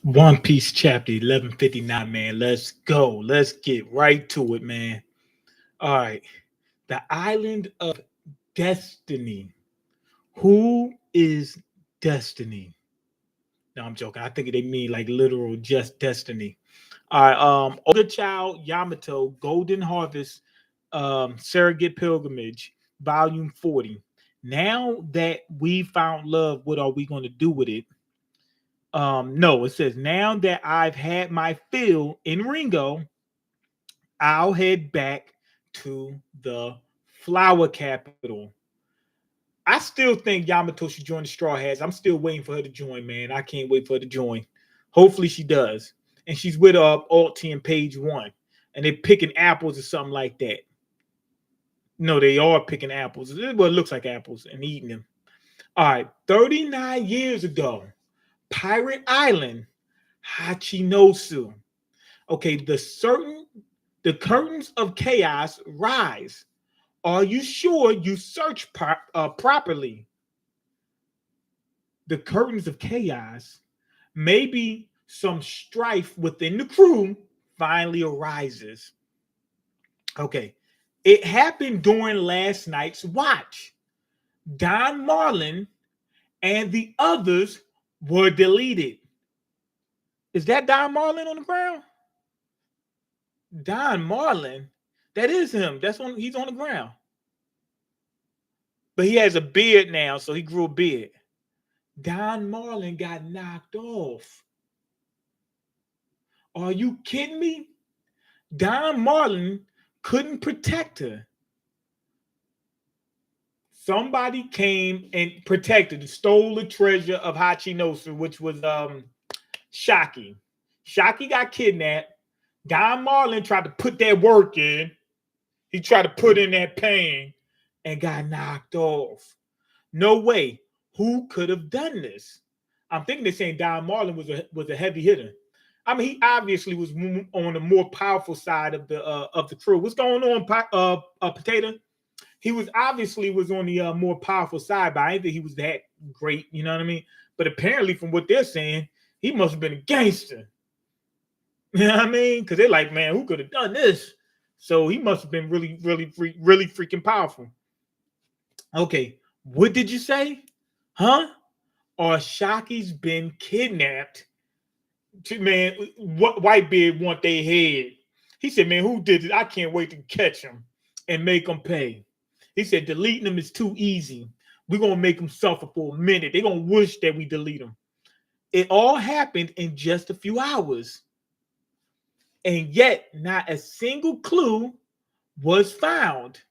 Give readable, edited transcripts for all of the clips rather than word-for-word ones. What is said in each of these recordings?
One Piece chapter 1159, man. Let's go. Let's get right to it, man. All right. The island of destiny. Who is destiny? No, I'm joking. I think they mean like literal just destiny. All right. Older Child Yamato, Golden Harvest, Surrogate Pilgrimage, Volume 40. Now that we found love, what are we going to do with it? No, it says now that I've had my fill in Ringo, I'll head back to the flower capital. I still think Yamato should join the Straw Hats. I'm still waiting for her to join, man. I can't wait for her to join. Hopefully she does. And she's with Alti and Page One. And they're picking apples or something like that. No, they are picking apples. Well, it looks like apples and eating them. All right. 39 years ago, Pirate Island, Hachinosu. Okay, the curtains of chaos rise. Are you sure you search properly? The curtains of chaos. Maybe some strife within the crew finally arises. Okay, it happened during last night's watch. Don Marlin and the others were deleted. Is that Don Marlin on the ground? Don Marlin? That is him. He's on the ground. But he has a beard now, so he grew a beard. Don Marlin got knocked off. Are you kidding me? Don Marlin couldn't protect her. Somebody came and protected, stole the treasure of Hachinosu, which was Shaki. Shaki got kidnapped. Don Marlin tried to put that work in. He tried to put in that pain and got knocked off. No way. Who could have done this? I'm thinking they're saying Don Marlin was a heavy hitter. I mean, he obviously was on the more powerful side of the crew. What's going on, Potato? He was on the more powerful side, but I didn't think he was that great. You know what I mean? But apparently, from what they're saying, he must have been a gangster. You know what I mean? Because they're like, man, who could have done this? So he must have been really, really, really freaking powerful. Okay, what did you say? Huh? Or Shaki's been kidnapped? Man, what Whitebeard want their head? He said, man, who did it? I can't wait to catch him and make him pay. He said, deleting them is too easy. We're going to make them suffer for a minute. They're going to wish that we delete them. It all happened in just a few hours. And yet, not a single clue was found.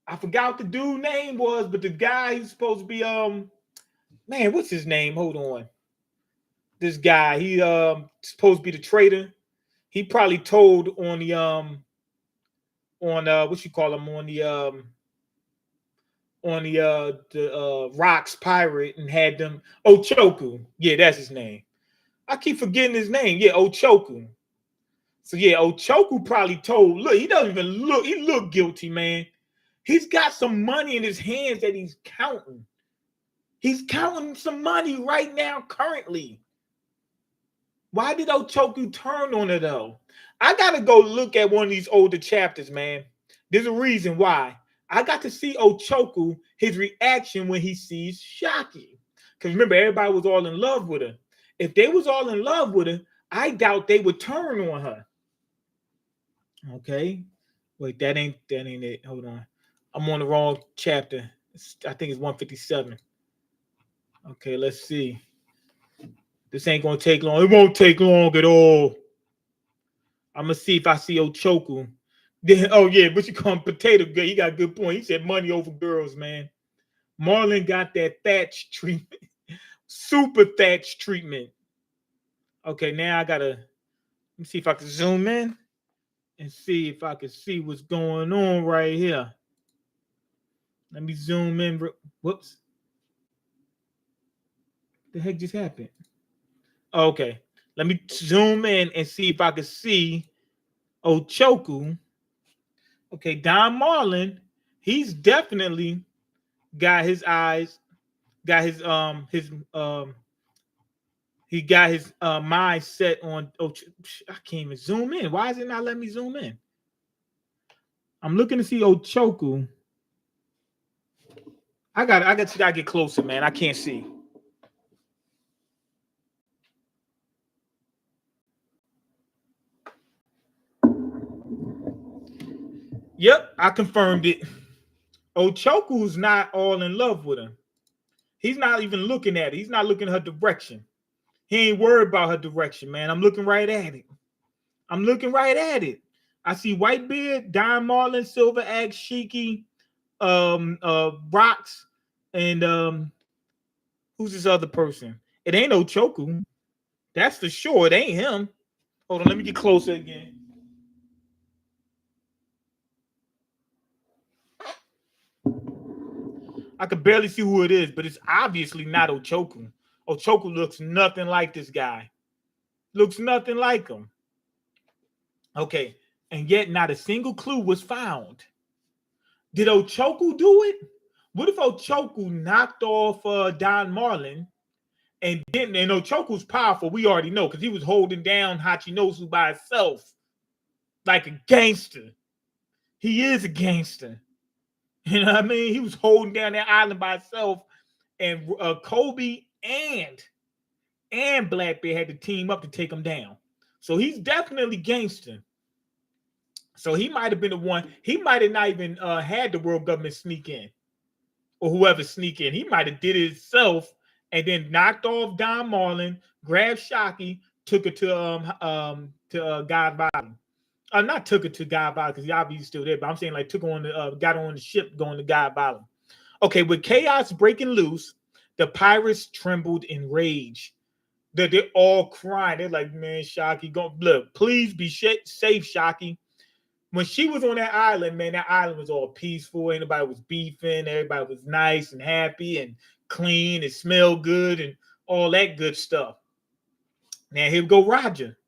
I forgot what the dude's name was, but the guy who's supposed to be, man, what's his name? Hold on. This guy, he supposed to be the traitor. He probably told on the what you call him on the Rocks pirate and had them Ochoku. Yeah, that's his name. I keep forgetting his name. Yeah, Ochoku. So yeah, Ochoku probably told. Look, he doesn't even look. He look guilty, man. He's got some money in his hands that he's counting. He's counting some money right now, currently. Why did Ochoku turn on her though? I gotta go look at one of these older chapters, man. There's a reason why. I got to see Ochoku, his reaction when he sees Shaki. Because remember, everybody was all in love with her. If they was all in love with her, I doubt they would turn on her. Okay. Wait, that ain't it. Hold on. I'm on the wrong chapter. I think it's 157. Okay, let's see. This ain't gonna take long. It won't take long at all. I'm gonna see if I see Ochoku. Then, oh yeah, but you call him Potato Girl. He got a good point. He said money over girls, man. Marlon got that thatch treatment, super thatch treatment. Okay, now I gotta let me see if I can zoom in and see if I can see what's going on right here. Let me zoom in. Whoops. The heck just happened? Okay. Let me zoom in and see if I can see Ochoku. Okay, Don Marlin, he's definitely got his eyes, got his He got his mind set on. Oh, I can't even zoom in. Why is it not letting me zoom in? I'm looking to see Ochoku. I gotta get closer, man. I can't see. Yep, I confirmed it. Ochoku's not all in love with him. He's not even looking at it. He's not looking at her direction. He ain't worried about her direction, man. I'm looking right at it. I'm looking right at it. I see Whitebeard, Don Marlin, Silver Axe, Shiki, Rocks, and who's this other person? It ain't Ochoku. That's for sure. It ain't him. Hold on, let me get closer again. I could barely see who it is, but it's obviously not Ochoku. Ochoku looks nothing like this guy. Looks nothing like him. Okay, and yet not a single clue was found. Did Ochoku do it? What if Ochoku knocked off Don Marlin and didn't? And Ochoku's powerful, we already know, because he was holding down Hachinosu by himself like a gangster. He is a gangster. You know what I mean? He was holding down that island by himself, and Kobe and Blackbeard had to team up to take him down. So he's definitely gangster. So he might have been the one. He might have not even had the world government sneak in, or whoever sneak in. He might have did it himself and then knocked off Don Marlin, grabbed Shockey, took it to God Bottom. Not took it to God Bottom because he obviously still there, but I'm saying like took on the got on the ship going to God Bottom. Okay, with chaos breaking loose, the pirates trembled in rage. They're all crying. They're like, man, Shockey, go look, please be safe, Shockey. When she was on that island, man, that island was all peaceful. Anybody was beefing. Everybody was nice and happy and clean and smelled good and all that good stuff. Now, here we go, Roger.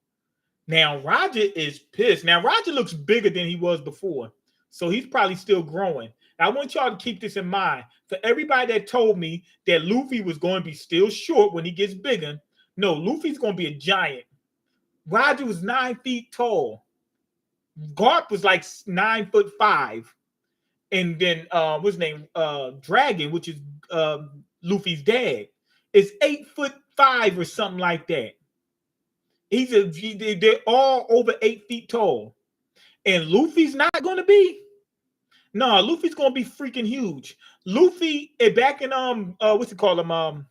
Now, Roger is pissed. Now, Roger looks bigger than he was before. So he's probably still growing. Now, I want y'all to keep this in mind. For everybody that told me that Luffy was going to be still short when he gets bigger, no, Luffy's going to be a giant. Roger was 9 feet tall. Garp was like 9'5", and then what's his name? Dragon, which is Luffy's dad, is 8'5" or something like that. They're all over 8 feet tall, and Luffy's not going to be. No, Luffy's going to be freaking huge. Luffy back in what's it called Long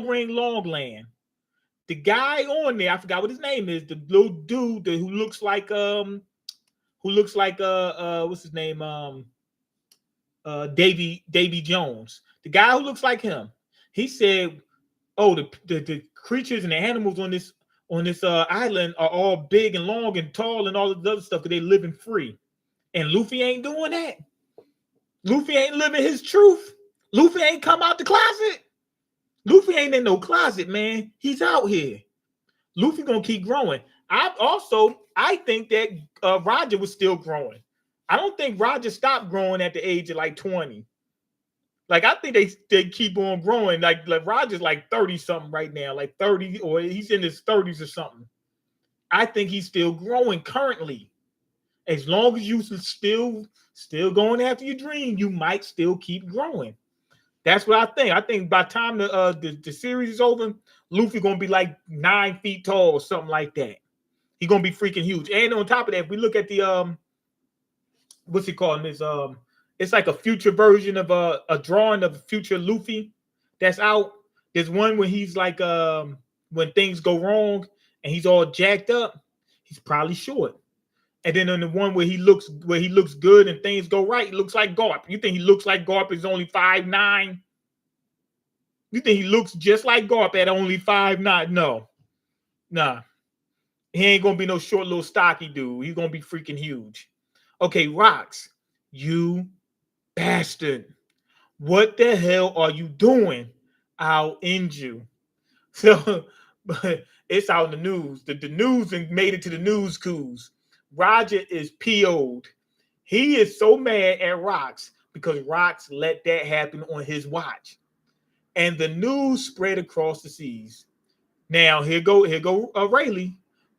Ring Longland. The guy on there, I forgot what his name is. The little dude who looks like what's his name? Davy Jones. The guy who looks like him. He said, "Oh, the creatures and the animals on this island are all big and long and tall and all of the other stuff because they living free." And Luffy ain't doing that. Luffy ain't living his truth. Luffy ain't come out the closet. Luffy ain't in no closet, man. He's out here. Luffy gonna keep growing. I think that Roger was still growing. I don't think Roger stopped growing at the age of like 20. Like I think they keep on growing. Like Roger's like 30 something right now, like 30, or he's in his 30s or something. I think he's still growing currently. As long as you still going after your dream, you might still keep growing. That's what I think. I think by the time the series is over, Luffy gonna be like 9 feet tall or something like that. He's gonna be freaking huge. And on top of that, if we look at the what's it called? It's like a future version of a drawing of future Luffy that's out. There's one where he's like when things go wrong and he's all jacked up, he's probably short. And then on the one where he looks good and things go right, it looks like Garp. You think he looks like Garp is only 5'9"? You think he looks just like Garp at only 5'9"? No. Nah. He ain't gonna be no short little stocky dude. He's gonna be freaking huge. Okay, Rocks, you bastard. What the hell are you doing? I'll end you. So, but it's out in the news. The news made it to the news coups. Roger is PO'd. He is so mad at Rocks because Rocks let that happen on his watch. and the news spread across the seas. Now here go Rayleigh.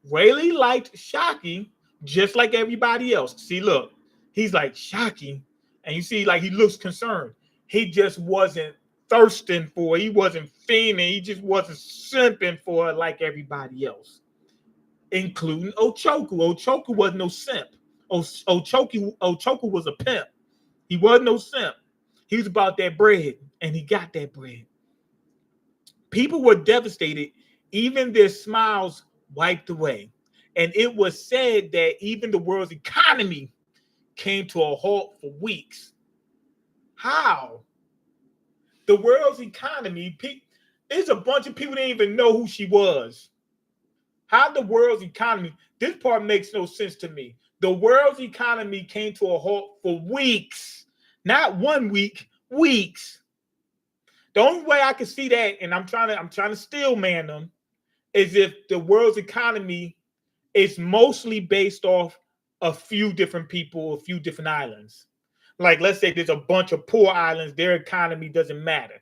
Rayleigh liked Shockey just like everybody else. See, look, he's like Shockey, and you see, like he looks concerned. He just wasn't thirsting for it. He wasn't fiending. He just wasn't simping for it like everybody else, including Ochoku. Ochoku was no simp. Ochoku was a pimp. He was no simp. He was about that bread, and he got that bread. People were devastated. Even their smiles wiped away. And it was said that even the world's economy came to a halt for weeks. How? The world's economy, there's a bunch of people that didn't even know who she was. How the world's economy, this part makes no sense to me. The world's economy came to a halt for weeks. Not 1 week, weeks. The only way I can see that, and I'm trying to steel man them, is if the world's economy is mostly based off a few different people, a few different islands. Like, let's say there's a bunch of poor islands, their economy doesn't matter.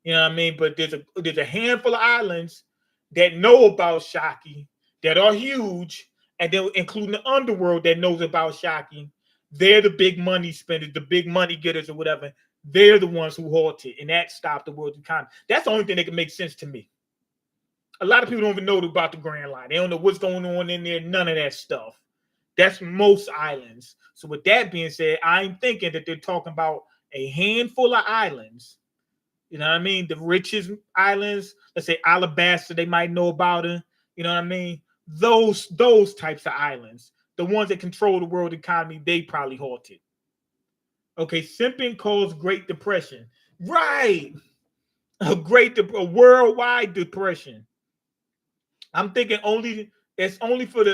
You know what I mean? But there's a handful of islands that know about Shockey, that are huge, and then including the underworld that knows about Shockey. They're the big money spenders, the big money getters or whatever. They're the ones who halted, and that stopped the world's economy. That's the only thing that can make sense to me. A lot of people don't even know about the Grand Line. They don't know what's going on in there, none of that stuff. That's most islands. So with that being said, I'm thinking that they're talking about a handful of islands. You know what I mean? The richest islands, let's say Alabasta, they might know about it. You know what I mean? Those types of islands, the ones that control the world economy, they probably halted. Okay, simping caused Great Depression. Right. A worldwide depression. I'm thinking it's only for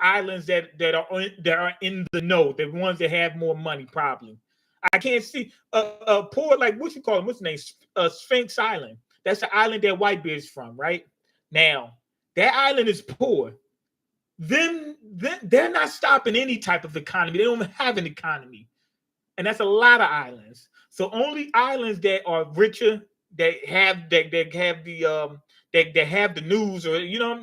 islands that are in the know, the ones that have more money, probably. I can't see a poor, like, what you call him? What's his name? Sphinx Island. That's the island that Whitebeard's from, right? Now, that island is poor. Then they're not stopping any type of economy. They don't have an economy. And that's a lot of islands. So only islands that are richer, that have the news, or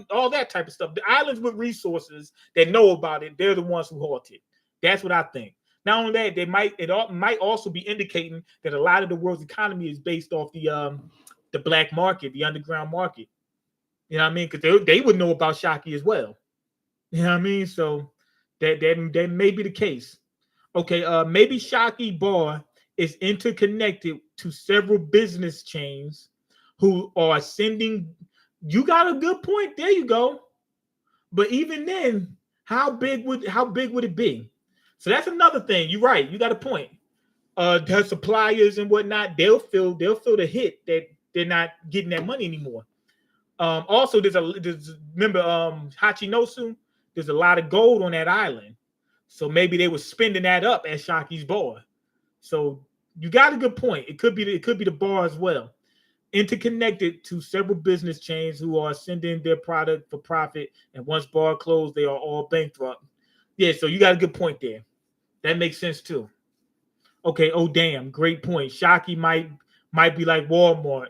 all that type of stuff. The islands with resources that know about it, they're the ones who halted. That's what I think. Not only that, it might also be indicating that a lot of the world's economy is based off the black market, the underground market. You know what I mean? Because they would know about Shockey as well. You know what I mean? So that may be the case. Okay, maybe Shockey Bar is interconnected to several business chains who are sending. You got a good point. There you go. But even then, how big would it be? So that's another thing. You're right. You got a point. The suppliers and whatnot, they'll feel the hit that they're not getting that money anymore. Also, remember Hachinosu? There's a lot of gold on that island. So maybe they were spending that up at Shockey's bar. So you got a good point. It could be the bar as well. Interconnected to several business chains who are sending their product for profit, and once bar closed, they are all bankrupt. Yeah, so you got a good point there. That makes sense too. Okay, oh damn, great point. Shockey might be like Walmart.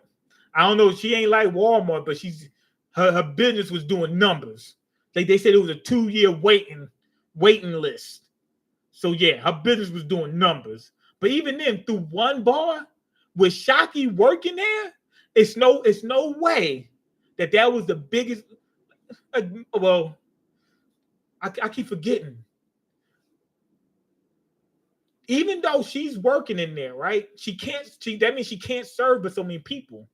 I don't know, she ain't like Walmart, but her business was doing numbers. Like they said, it was a 2-year waiting list. So yeah, her business was doing numbers. But even then, through one bar, with Shockey working there, it's no way that was the biggest. Well, I keep forgetting. Even though she's working in there, right? That means she can't serve but so many people.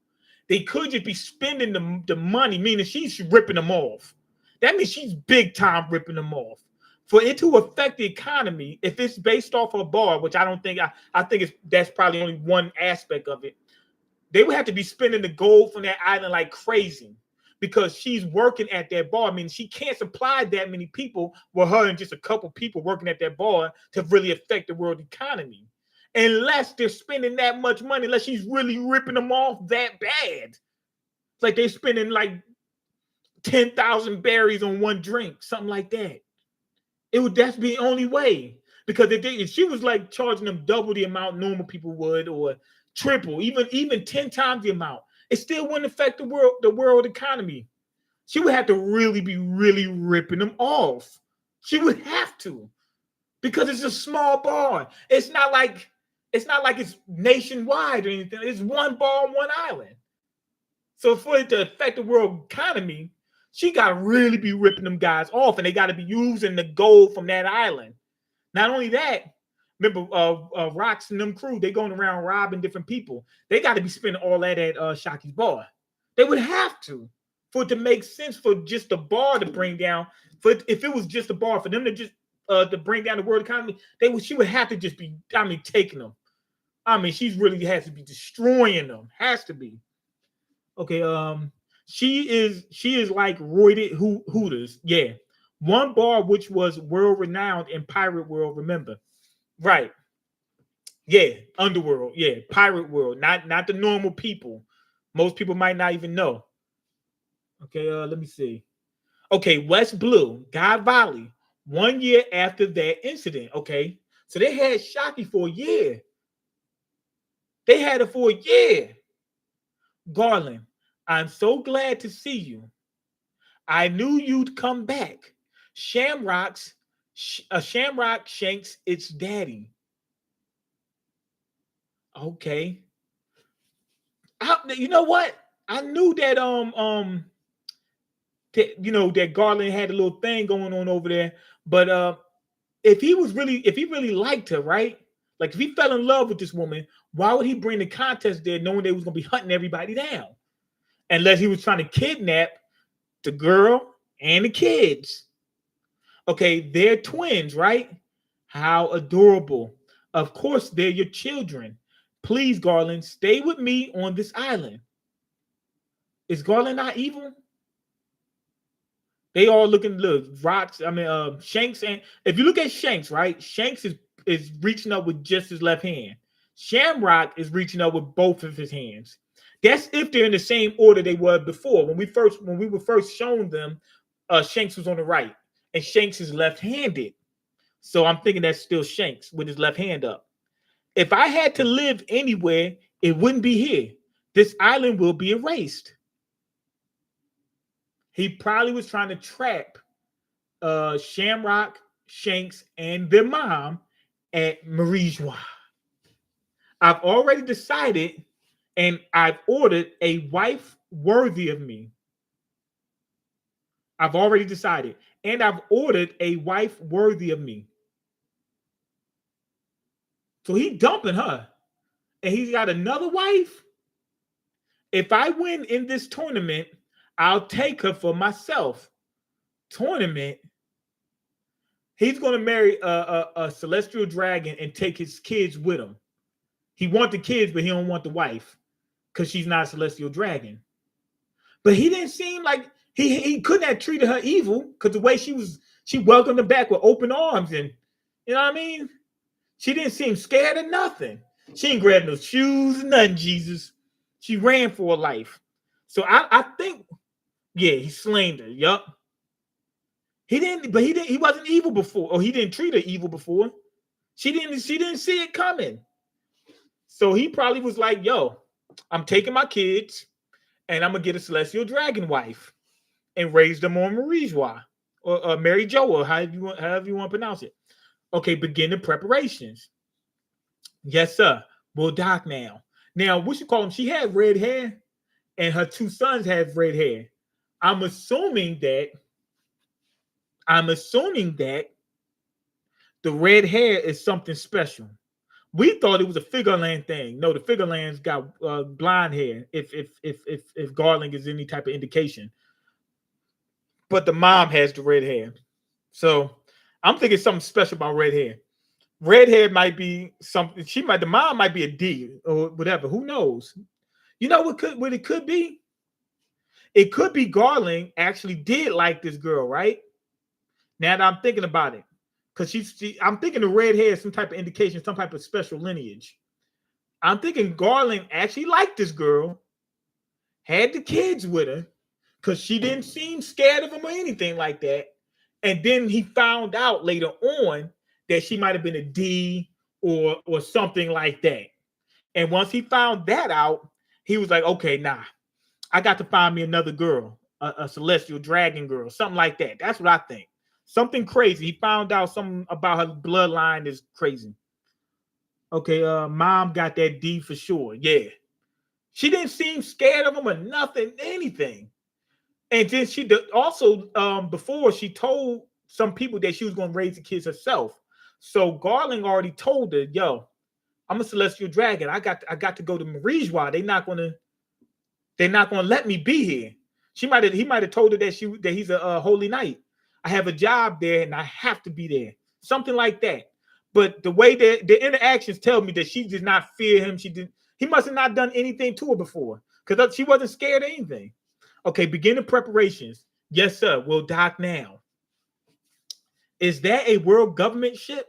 They could just be spending the money, meaning she's ripping them off. That means she's big time ripping them off. For it to affect the economy, if it's based off a bar, which I don't think, I think that's probably only one aspect of it, they would have to be spending the gold from that island like crazy because she's working at that bar. I mean, she can't supply that many people with her and just a couple people working at that bar to really affect the world economy. Unless they're spending that much money, unless she's really ripping them off that bad. It's like they're spending like 10,000 berries on one drink, something like that. That's the only way. Because if she was like charging them double the amount normal people would, or triple, even 10 times the amount. It still wouldn't affect the world economy. She would have to really be really ripping them off. She would have to, because it's a small bar. It's not like it's nationwide or anything. It's one bar on one island. So for it to affect the world economy, she got to really be ripping them guys off, and they got to be using the gold from that island. Not only that, remember, Rocks and them crew, they going around robbing different people. They got to be spending all that at Shaki's bar. They would have to, for it to make sense for just the bar to bring down. If it was just a bar for them to just to bring down the world economy, she would have to just be, taking them. She's really has to be destroying them. Has to be. Okay, she is like roided Hooters. Yeah. One bar which was world renowned in pirate world, remember. Right. Yeah, underworld. Yeah, pirate world, not the normal people. Most people might not even know. Okay, let me see. Okay, West Blue, Guy Valley, 1 year after that incident. Okay, so they had Shockey for a year. They had her for a year. Garland, I'm so glad to see you. I knew you'd come back. Shamrock Shanks its daddy. Okay. You know what? I knew that that Garland had a little thing going on over there, but if he really liked her, right? Like if he fell in love with this woman, why would he bring the contest there knowing they was gonna be hunting everybody down? Unless he was trying to kidnap the girl and the kids. Okay, they're twins, right? How adorable. Of course, they're your children. Please, Garland, stay with me on this island. Is Garland not evil? They all look Rocks. Shanks, and if you look at Shanks, right? Shanks is reaching up with just his left hand. Shamrock is reaching up with both of his hands. That's if they're in the same order they were before. When we were first shown them, Shanks was on the right, and Shanks is left-handed. So I'm thinking that's still Shanks with his left hand up. If I had to live anywhere, it wouldn't be here. This island will be erased. He probably was trying to trap Shamrock, Shanks, and their mom at Marijois. I've already decided, and I've ordered a wife worthy of me. I've already decided, and I've ordered a wife worthy of me. So he dumping her, and he's got another wife. If I win in this tournament, I'll take her for myself. Tournament. He's going to marry a celestial dragon and take his kids with him. He wants the kids, but he don't want the wife because she's not a celestial dragon. But he didn't seem like he couldn't have treated her evil, because the way she welcomed him back with open arms, and you know what I mean? She didn't seem scared of nothing. She didn't grab no shoes, nothing, Jesus. She ran for her life. So I think, yeah, he slain her. Yup. He wasn't evil before, or he didn't treat her evil before. She didn't see it coming. So he probably was like, yo, I'm taking my kids and I'm gonna get a celestial dragon wife and raise them on Marijois or Mary Jo, or however you want to pronounce it. Okay, begin the preparations. Yes, sir. We'll dock now. Now, what you call them? She had red hair, and her two sons have red hair. I'm assuming that the red hair is something special. We thought it was a Figureland thing. No, the Figurelands got blonde hair. If Garland is any type of indication, but the mom has the red hair. So I'm thinking something special about red hair. Red hair might be something. The mom might be a D or whatever. Who knows? You know what it could be? It could be Garland actually did like this girl, right? Now that I'm thinking about it, because I'm thinking the red hair is some type of indication, some type of special lineage. I'm thinking Garland actually liked this girl, had the kids with her, because she didn't seem scared of him or anything like that. And then he found out later on that she might have been a D or something like that. And once he found that out, he was like, okay, nah, I got to find me another girl, a celestial dragon girl, something like that. That's what I think. Something crazy. He found out something about her bloodline is crazy. Okay, mom got that D for sure. Yeah. She didn't seem scared of him or nothing, anything. And then she also before she told some people that she was going to raise the kids herself. So Garland already told her, "Yo, I'm a celestial dragon. I got to go to Marijois. They're not gonna let me be here." He might have told her that he's a holy knight. I have a job there and I have to be there. Something like that. But the way that the interactions tell me that she did not fear him. He must have not done anything to her before. Because she wasn't scared of anything. Okay, begin the preparations. Yes, sir. We'll dock now. Is that a world government ship?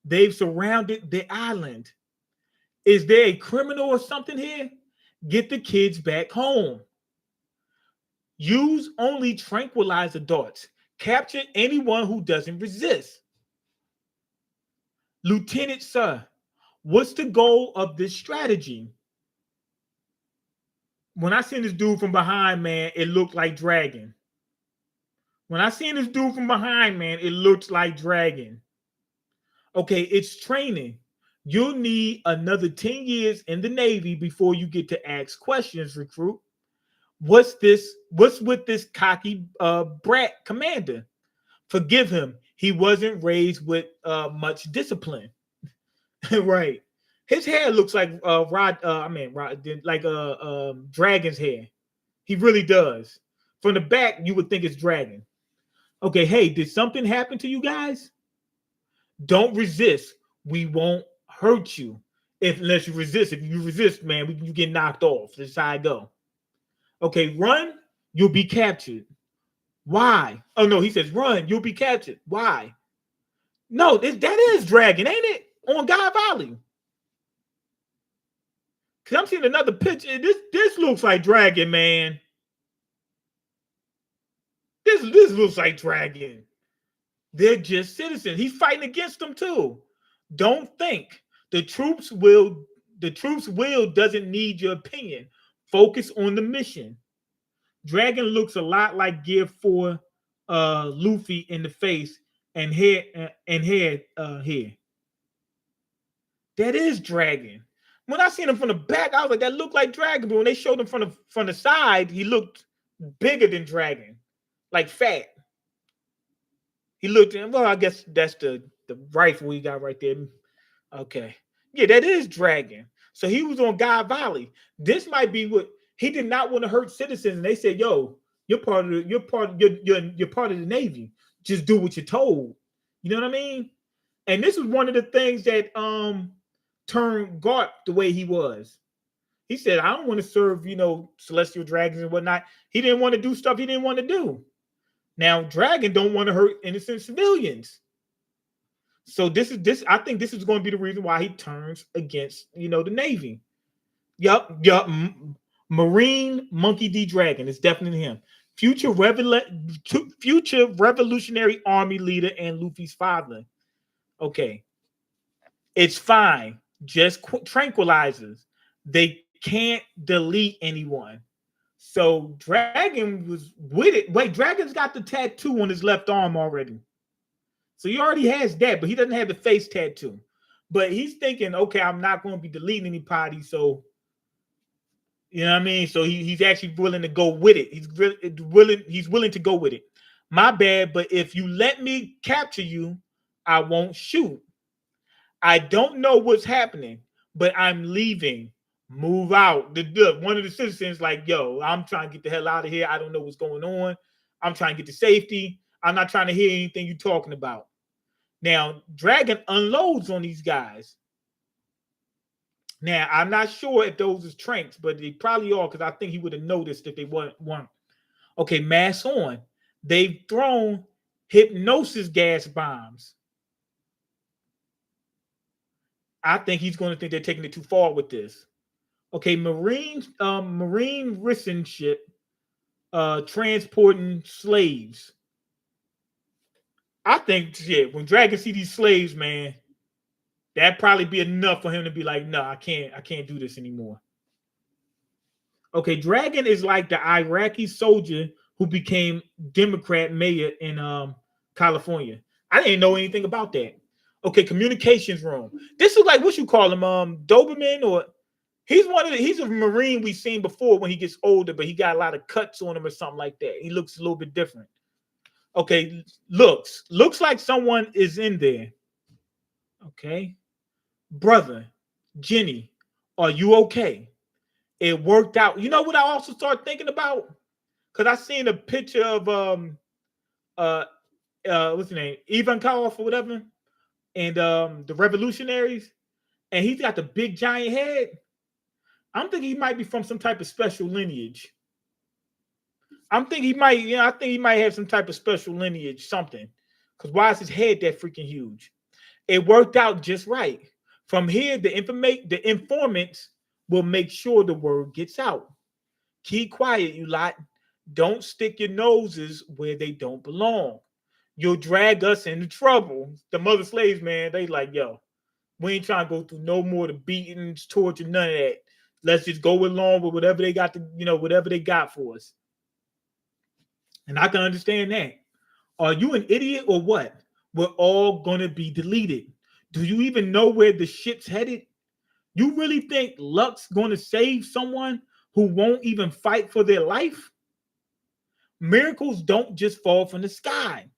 They've surrounded the island. Is there a criminal or something here? Get the kids back home. Use only tranquilizer darts. Capture anyone who doesn't resist. Lieutenant, sir, what's the goal of this strategy? When I seen this dude from behind, man, it looked like Dragon. When I seen this dude from behind, man, it looked like Dragon. Okay, it's training. You'll need another 10 years in the Navy before you get to ask questions, recruit. What's this? What's with this cocky brat commander? Forgive him. He wasn't raised with much discipline. Right. His hair looks like Dragon's hair. He really does. From the back, you would think it's Dragon. Okay, hey, did something happen to you guys? Don't resist. We won't hurt you unless you resist. If you resist, man, you get knocked off. That's how I go. Okay, run, you'll be captured. Why? Oh no, he says run, you'll be captured. Why? No, that is Dragon, ain't it? On Guy Valley. Cause I'm seeing another picture. This looks like Dragon, man. This looks like Dragon. They're just citizens. He's fighting against them too. Don't think the troops will doesn't need your opinion. Focus on the mission. Dragon looks a lot like Gear 4 Luffy in the face and hair here. That is Dragon. When I seen him from the back, I was like, that looked like Dragon. But when they showed him from the side, he looked bigger than Dragon, like fat. He looked, well, I guess that's the rifle we got right there. Okay. Yeah, that is Dragon. So he was on Guy Valley. This might be what he did not want to hurt citizens. And they said, yo, you're part of the Navy. Just do what you're told. You know what I mean? And this was one of the things that turned Garp the way he was. He said, I don't want to serve, celestial dragons and whatnot. He didn't want to do stuff he didn't want to do. Now, Dragon don't want to hurt innocent civilians. So I think this is going to be the reason why he turns against, the Navy. Yup. Marine Monkey D. Dragon. It's definitely him. Future Revolutionary Army leader and Luffy's father. Okay. It's fine. Just tranquilizers. They can't delete anyone. So Dragon was with it. Wait, Dragon's got the tattoo on his left arm already. So he already has that, but he doesn't have the face tattoo. But he's thinking, okay, I'm not going to be deleting anybody. So, you know what I mean? So he's actually willing to go with it. He's willing to go with it. My bad, but if you let me capture you, I won't shoot. I don't know what's happening, but I'm leaving. Move out. One of the citizens like, yo, I'm trying to get the hell out of here. I don't know what's going on. I'm trying to get to safety. I'm not trying to hear anything you're talking about. Now, Dragon unloads on these guys. Now, I'm not sure if those is tranks, but they probably are because I think he would have noticed if they weren't. Okay, mask on. They've thrown hypnosis gas bombs. I think he's going to think they're taking it too far with this. Okay, marine ricin ship transporting slaves. I think when Dragon see these slaves, man, That'd probably be enough for him to be like, no, I can't do this anymore. Okay, Dragon is like the Iraqi soldier who became Democrat mayor in California. I didn't know anything about that. Okay, communications room. This is like what you call him, Doberman, or he's a Marine we've seen before when he gets older, but he got a lot of cuts on him or something like that. He looks a little bit different. Okay, looks like someone is in there. Okay, brother, Jenny, are you okay? It worked out. You know what I also started thinking about? Because I seen a picture of what's his name? Ivankov or whatever, and the revolutionaries, and he's got the big giant head. I'm thinking he might be from some type of special lineage. I'm thinking he might, I think he might have some type of special lineage, something. Because why is his head that freaking huge? It worked out just right. From here, the informants will make sure the word gets out. Keep quiet, you lot. Don't stick your noses where they don't belong. You'll drag us into trouble. The mother slaves, man, they like, yo, we ain't trying to go through no more the beatings, torture, none of that. Let's just go along with whatever they got to, whatever they got for us. And I can understand that. Are you an idiot or what? We're all gonna be deleted. Do you even know where the ship's headed? You really think luck's gonna save someone who won't even fight for their life? Miracles don't just fall from the sky.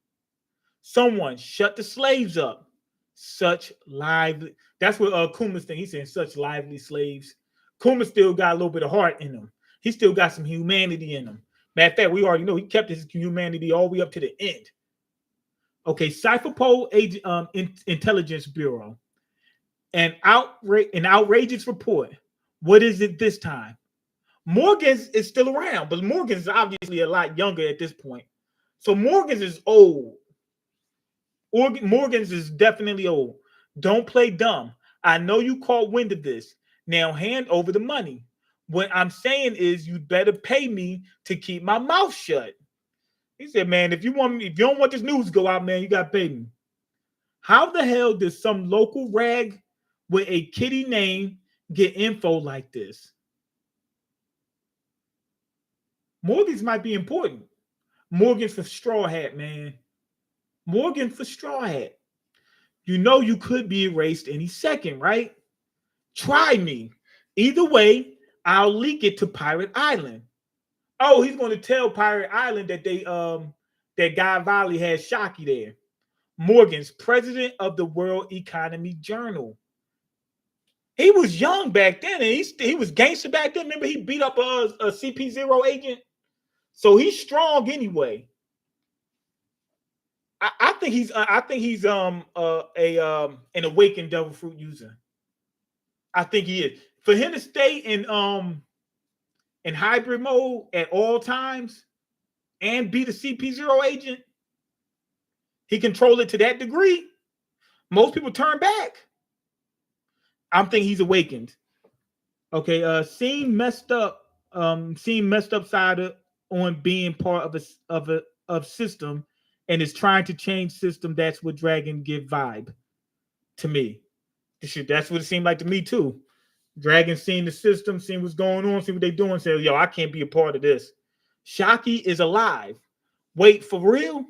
Someone shut the slaves up. Such lively. That's what Kuma's thing. He's saying such lively slaves. Kuma still got a little bit of heart in him. He still got some humanity in him. Matter of fact, we already know he kept his humanity all the way up to the end. Okay, Cypherpol Intelligence Bureau. An outrageous report. What is it this time? Morgan's is still around, but Morgan's is obviously a lot younger at this point. So Morgan's is old. Morgan's is definitely old. Don't play dumb. I know you caught wind of this. Now hand over the money. What I'm saying is you'd better pay me to keep my mouth shut. He said, man, if you don't want this news to go out, man, you got to pay me. How the hell does some local rag with a kitty name get info like this? Morgan's might be important. Morgan for Straw Hat, man. Morgan for Straw Hat. You know you could be erased any second, right? Try me. Either way, I'll leak it to Pirate Island. Oh, he's going to tell Pirate Island that that Guy Valley has Shockey there. Morgan's president of the World Economy Journal. He was young back then, and he was gangster back then. Remember, he beat up a CP0 agent, so he's strong anyway. I think he's an awakened devil fruit user. I think he is. For him to stay in hybrid mode at all times and be the CP0 agent, he controlled it to that degree. Most people turn back. I'm thinking he's awakened. Okay, seeing messed up side on being part of a system and is trying to change system. That's what Dragon give vibe to me. That's what it seemed like to me too. Dragon seeing the system, seeing what's going on, see what they're doing, say, yo, I can't be a part of this. Shockey is alive. Wait, for real?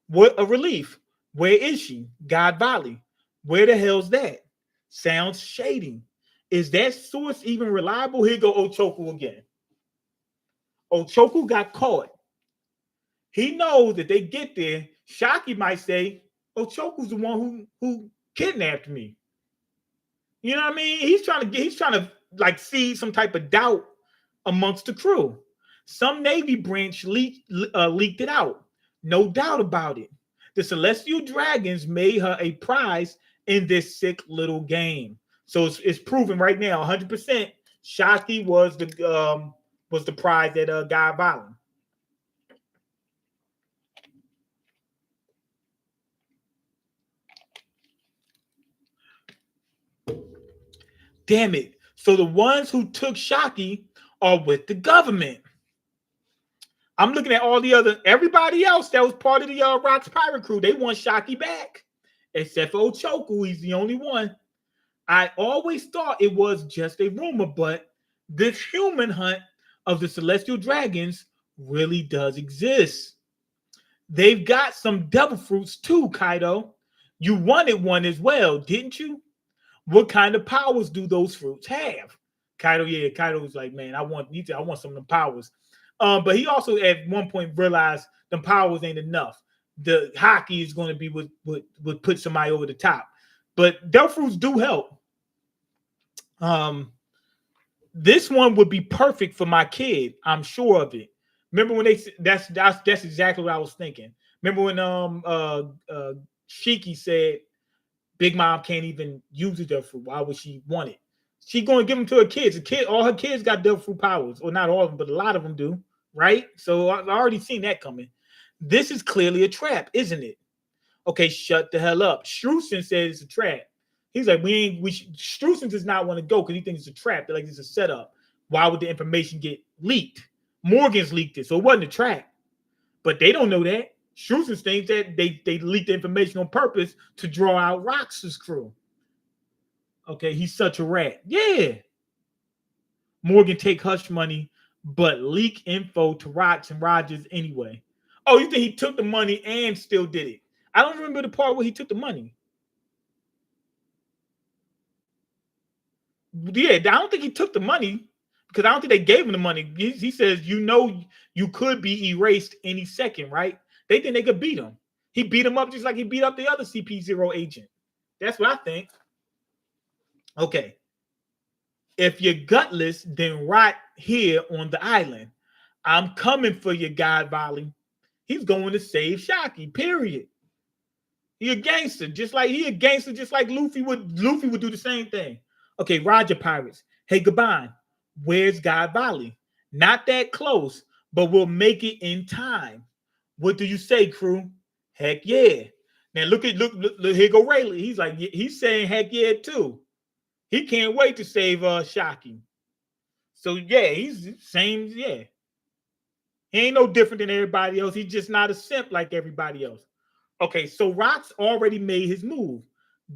What a relief. Where is she? God Valley. Where the hell's that? Sounds shady. Is that source even reliable? Here go Ochoku again. Ochoku got caught. He knows that they get there. Shockey might say, Ochoku's the one who kidnapped me. You know what I mean? He's trying to like see some type of doubt amongst the crew. Some Navy branch leaked it out. No doubt about it. The Celestial Dragons made her a prize in this sick little game. So it's proven right now, 100%. Shockey was the prize at Guy Valley. Damn it. So the ones who took Shockey are with the government. I'm looking at everybody else that was part of the Rocks Pirate crew. They want Shockey back. Except for Ochoku. He's the only one. I always thought it was just a rumor, but this human hunt of the celestial dragons really does exist. They've got some devil fruits too, Kaido. You wanted one as well, didn't you? What kind of powers do those fruits have? Kaido was like, man, I want some of the powers. But he also at one point realized the powers ain't enough. The hockey is going to be what would put somebody over the top. But devil fruits do help. This one would be perfect for my kid. I'm sure of it. Remember when that's exactly what I was thinking. Remember when Shiki said Big Mom can't even use the devil fruit. Why would she want it? She's going to give them to her kids. All her kids got devil fruit powers, or not all of them, but a lot of them do, right? So I've already seen that coming. This is clearly a trap, isn't it? Okay, shut the hell up. Strusen said it's a trap. He's like, Strusen does not want to go because he thinks it's a trap. They're like, it's a setup. Why would the information get leaked? Morgan's leaked it, so it wasn't a trap. But they don't know that. Strusen thinks that they leaked the information on purpose to draw out Rox's crew. Okay, he's such a rat. Yeah. Morgan take hush money, but leak info to Rox and Rogers anyway. Oh, you think he took the money and still did it? I don't remember the part where he took the money. Yeah, I don't think he took the money because I don't think they gave him the money. He says, you could be erased any second, right? They think they could beat him. He beat him up just like he beat up the other CP0 agent. That's what I think. Okay. If you're gutless, then rot here on the island. I'm coming for you, God Volley. He's going to save Shaki, period. He a gangster, just like Luffy would do the same thing. Okay, Roger Pirates. Hey, Gabon, where's God Volley? Not that close, but we'll make it in time. What do you say, crew? Heck yeah. Now look, here go Rayleigh. He's like, he's saying heck yeah too. He can't wait to save Shaki. So yeah, he's same, yeah. He ain't no different than everybody else. He's just not a simp like everybody else. Okay, so Rox already made his move.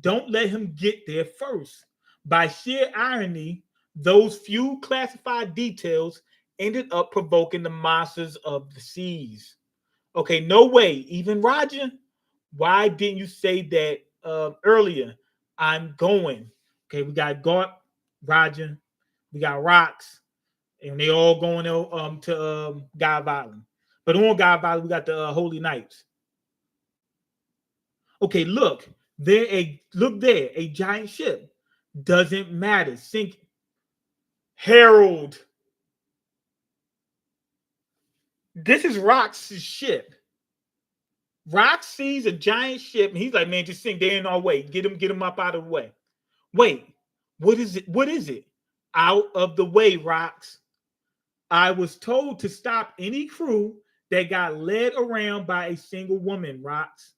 Don't let him get there first. By sheer irony, those few classified details ended up provoking the monsters of the seas. Okay, no way. Even Roger, why didn't you say that earlier? I'm going. Okay, we got Gart, Roger, we got Rox, and they all going to God Violent. But on God Violent, we got the Holy Knights. Okay, look there, a giant ship. Doesn't matter. Sink. Harold. This is Rox's ship. Rox sees a giant ship, and he's like, man, just sink. They're in our way. Get him up out of the way. Wait, what is it? What is it? Out of the way, Rox. I was told to stop any crew that got led around by a single woman, Rox.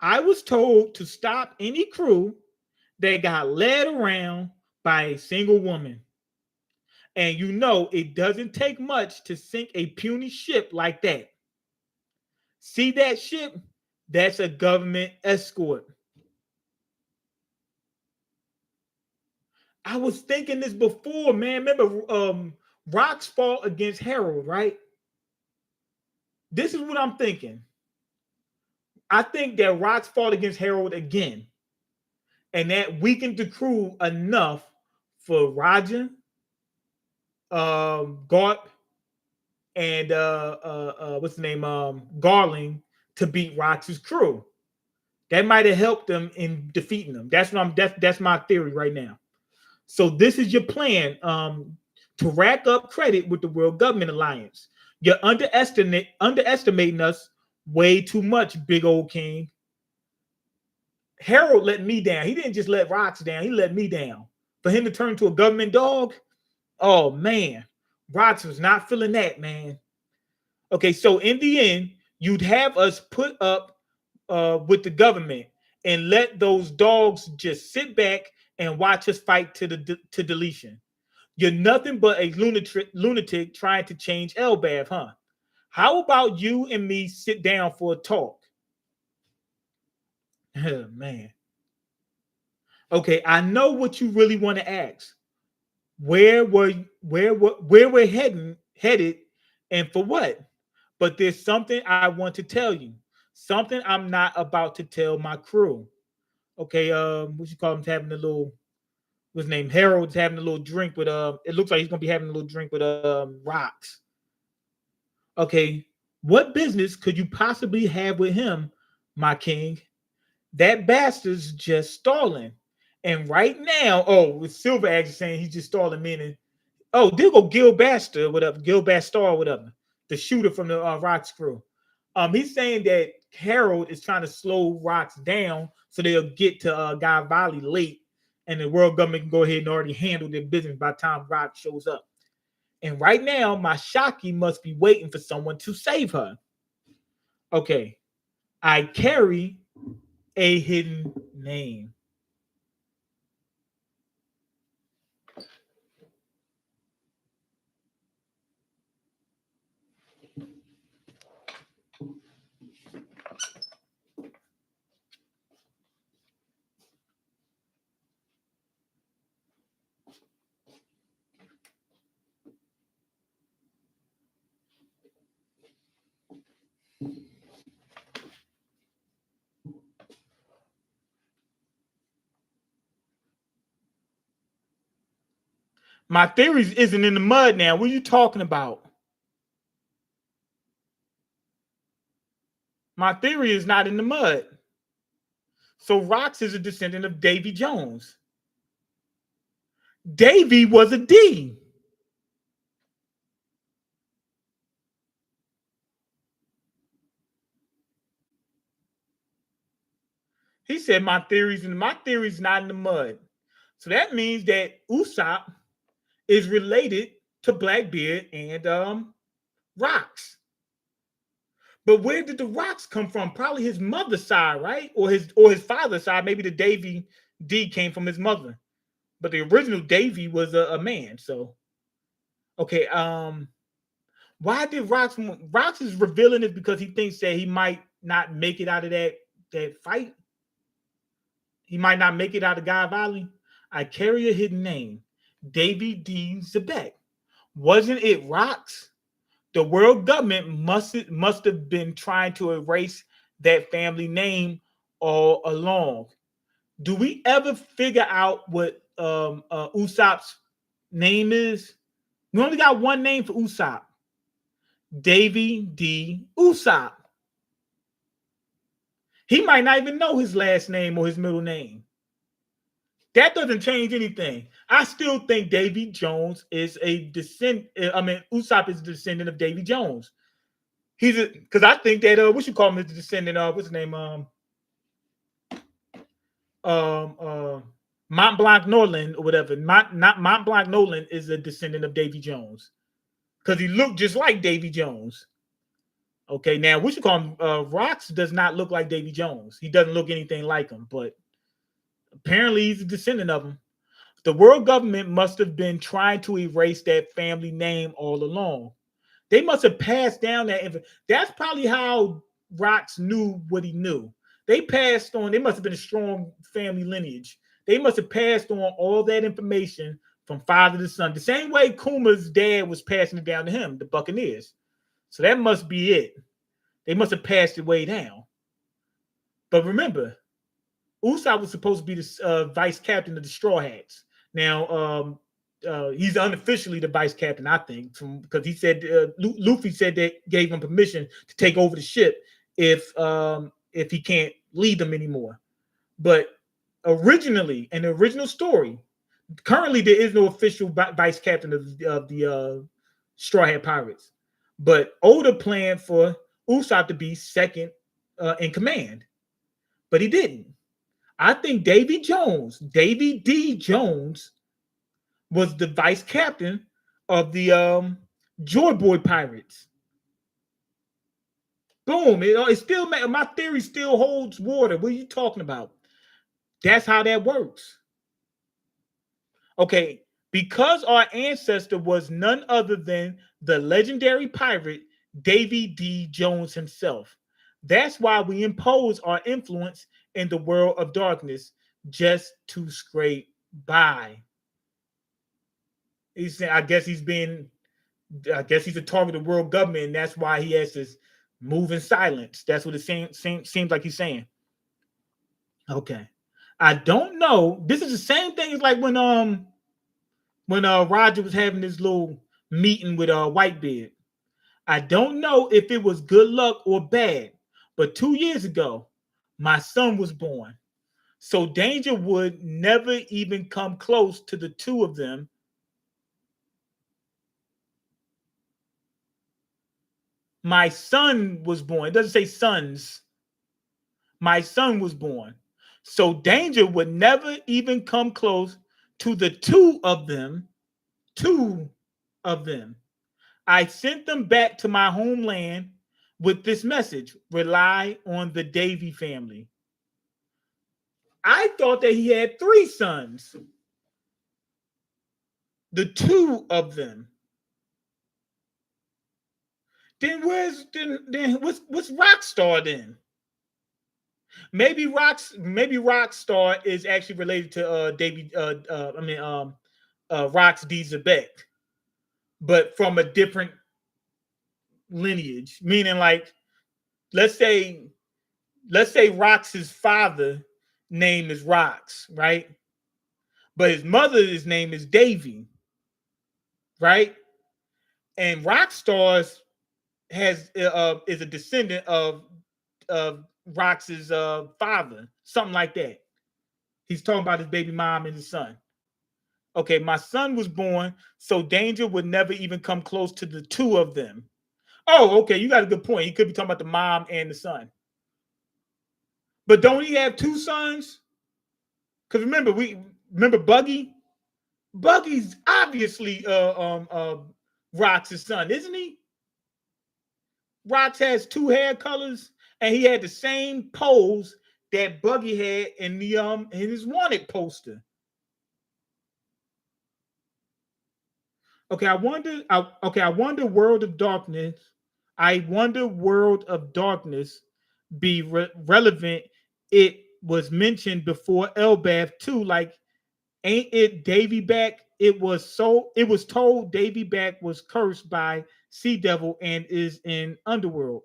I was told to stop any crew that got led around by a single woman. And you know it doesn't take much to sink a puny ship like that. See that ship? That's a government escort. I was thinking this before, man. Remember Rox fought against Harold, right? This is what I'm thinking. I think that Rox fought against Harold again. And that weakened the crew enough for Roger, Gart, and what's the name? Garling to beat Rox's crew. That might have helped them in defeating them. That's my theory right now. So this is your plan to rack up credit with the World Government Alliance. You're underestimating us way too much, big old king. Harold let me down. He didn't just let Rox down. He let me down. For him to turn to a government dog, oh man, Rox was not feeling that, man. Okay, so in the end, you'd have us put up with the government and let those dogs just sit back and watch us fight to deletion. You're nothing but a lunatic trying to change Elbaf, huh? How about you and me sit down for a talk? Oh, man. Okay, I know what you really want to ask. Where we're headed and for what? But there's something I want to tell you. Something I'm not about to tell my crew. Okay, what you call him having a little what's his name? Harold's having a little drink with it looks like he's gonna be having a little drink with rocks. Okay, what business could you possibly have with him, my king? That bastard's just stalling. And right now, oh, with Silver actually saying he's just stalling, meaning, oh, there go Gil Baster, what up? Gil Bastar, what up? The shooter from the Rocks crew. He's saying that Harold is trying to slow Rocks down so they'll get to Guy Valley late, and the world government can go ahead and already handle their business by the time Rock shows up. And right now, my Shaki must be waiting for someone to save her. Okay, I carry a hidden name. My theories isn't in the mud now. What are you talking about? My theory is not in the mud. So Rox is a descendant of Davy Jones. Davy was a D. He said my theory's not in the mud. So that means that Usopp is related to Blackbeard and Rox. But where did the Rocks come from? Probably his mother's side, right? Or his father's side. Maybe the Davy D came from his mother. But the original Davy was a man. So okay, why did Rox is revealing it because he thinks that he might not make it out of that fight? He might not make it out of Guy Valley. I carry a hidden name, Davy D. Zebek. Wasn't it Rox? The world government must have been trying to erase that family name all along. Do we ever figure out what Usopp's name is? We only got one name for Usopp. Davy D. Usopp. He might not even know his last name or his middle name. That doesn't change anything. I still think Davy Jones is a descendant. I mean, Usopp is a descendant of Davy Jones. He's because I think that what you call him is the descendant of what's his name? Mont Blanc Nolan or whatever. Not Mont Blanc Nolan is a descendant of Davy Jones because he looked just like Davy Jones. Okay, now what you call him? Rox does not look like Davy Jones. He doesn't look anything like him, but apparently he's a descendant of him. The world government must have been trying to erase that family name all along. They must have passed down that. That's probably how Rox knew what he knew. They passed on. They must have been a strong family lineage. They must have passed on all that information from father to son. The same way Kuma's dad was passing it down to him, the Buccaneers. So that must be it. They must have passed it way down. But remember, Usopp was supposed to be the vice captain of the Straw Hats. Now, he's unofficially the vice captain, I think, because he said Luffy said that gave him permission to take over the ship if he can't lead them anymore. But originally, in the original story, currently there is no official vice captain of the Straw Hat Pirates. But Oda planned for Usopp to be second in command, but he didn't. I think Davy D. Jones, was the vice captain of the Joy Boy Pirates. Boom! It still my theory still holds water. What are you talking about? That's how that works. Okay, because our ancestor was none other than the legendary pirate Davy D. Jones himself. That's why we impose our influence in the world of darkness just to scrape by. He's saying, I guess he's a target of world government, and that's why he has to move in silence. That's what it seems like he's saying. Okay. I don't know. This is the same thing as like when Roger was having this little meeting with Whitebeard. I don't know if it was good luck or bad, but 2 years ago, my son was born. So danger would never even come close to the two of them. My son was born. It doesn't say sons. My son was born. So danger would never even come close to the two of them. Two of them. I sent them back to my homeland with this message: rely on the Davy family. I thought that he had 3 sons. The two of them. Then what's Rockstar then? Maybe Rockstar is actually related to Rox D. Zebek, but from a different lineage. Meaning, like, let's say Rox's father name is Rox, right? But his mother's name is Davy, right? And Rockstar's is a descendant of Rox's father, something like that. He's talking about his baby mom and his son. Okay, my son was born, so danger would never even come close to the two of them. Oh, okay, you got a good point. He could be talking about the mom and the son. But don't he have 2 sons? Because remember Buggy? Buggy's obviously Rox's son, isn't he? Rox has 2 hair colors, and he had the same pose that Buggy had in his wanted poster. Okay, I wonder World of Darkness. I wonder World of Darkness be relevant. It was mentioned before Elbath too. Like, ain't it Davy Back? It was told Davy Back was cursed by Sea Devil and is in Underworld.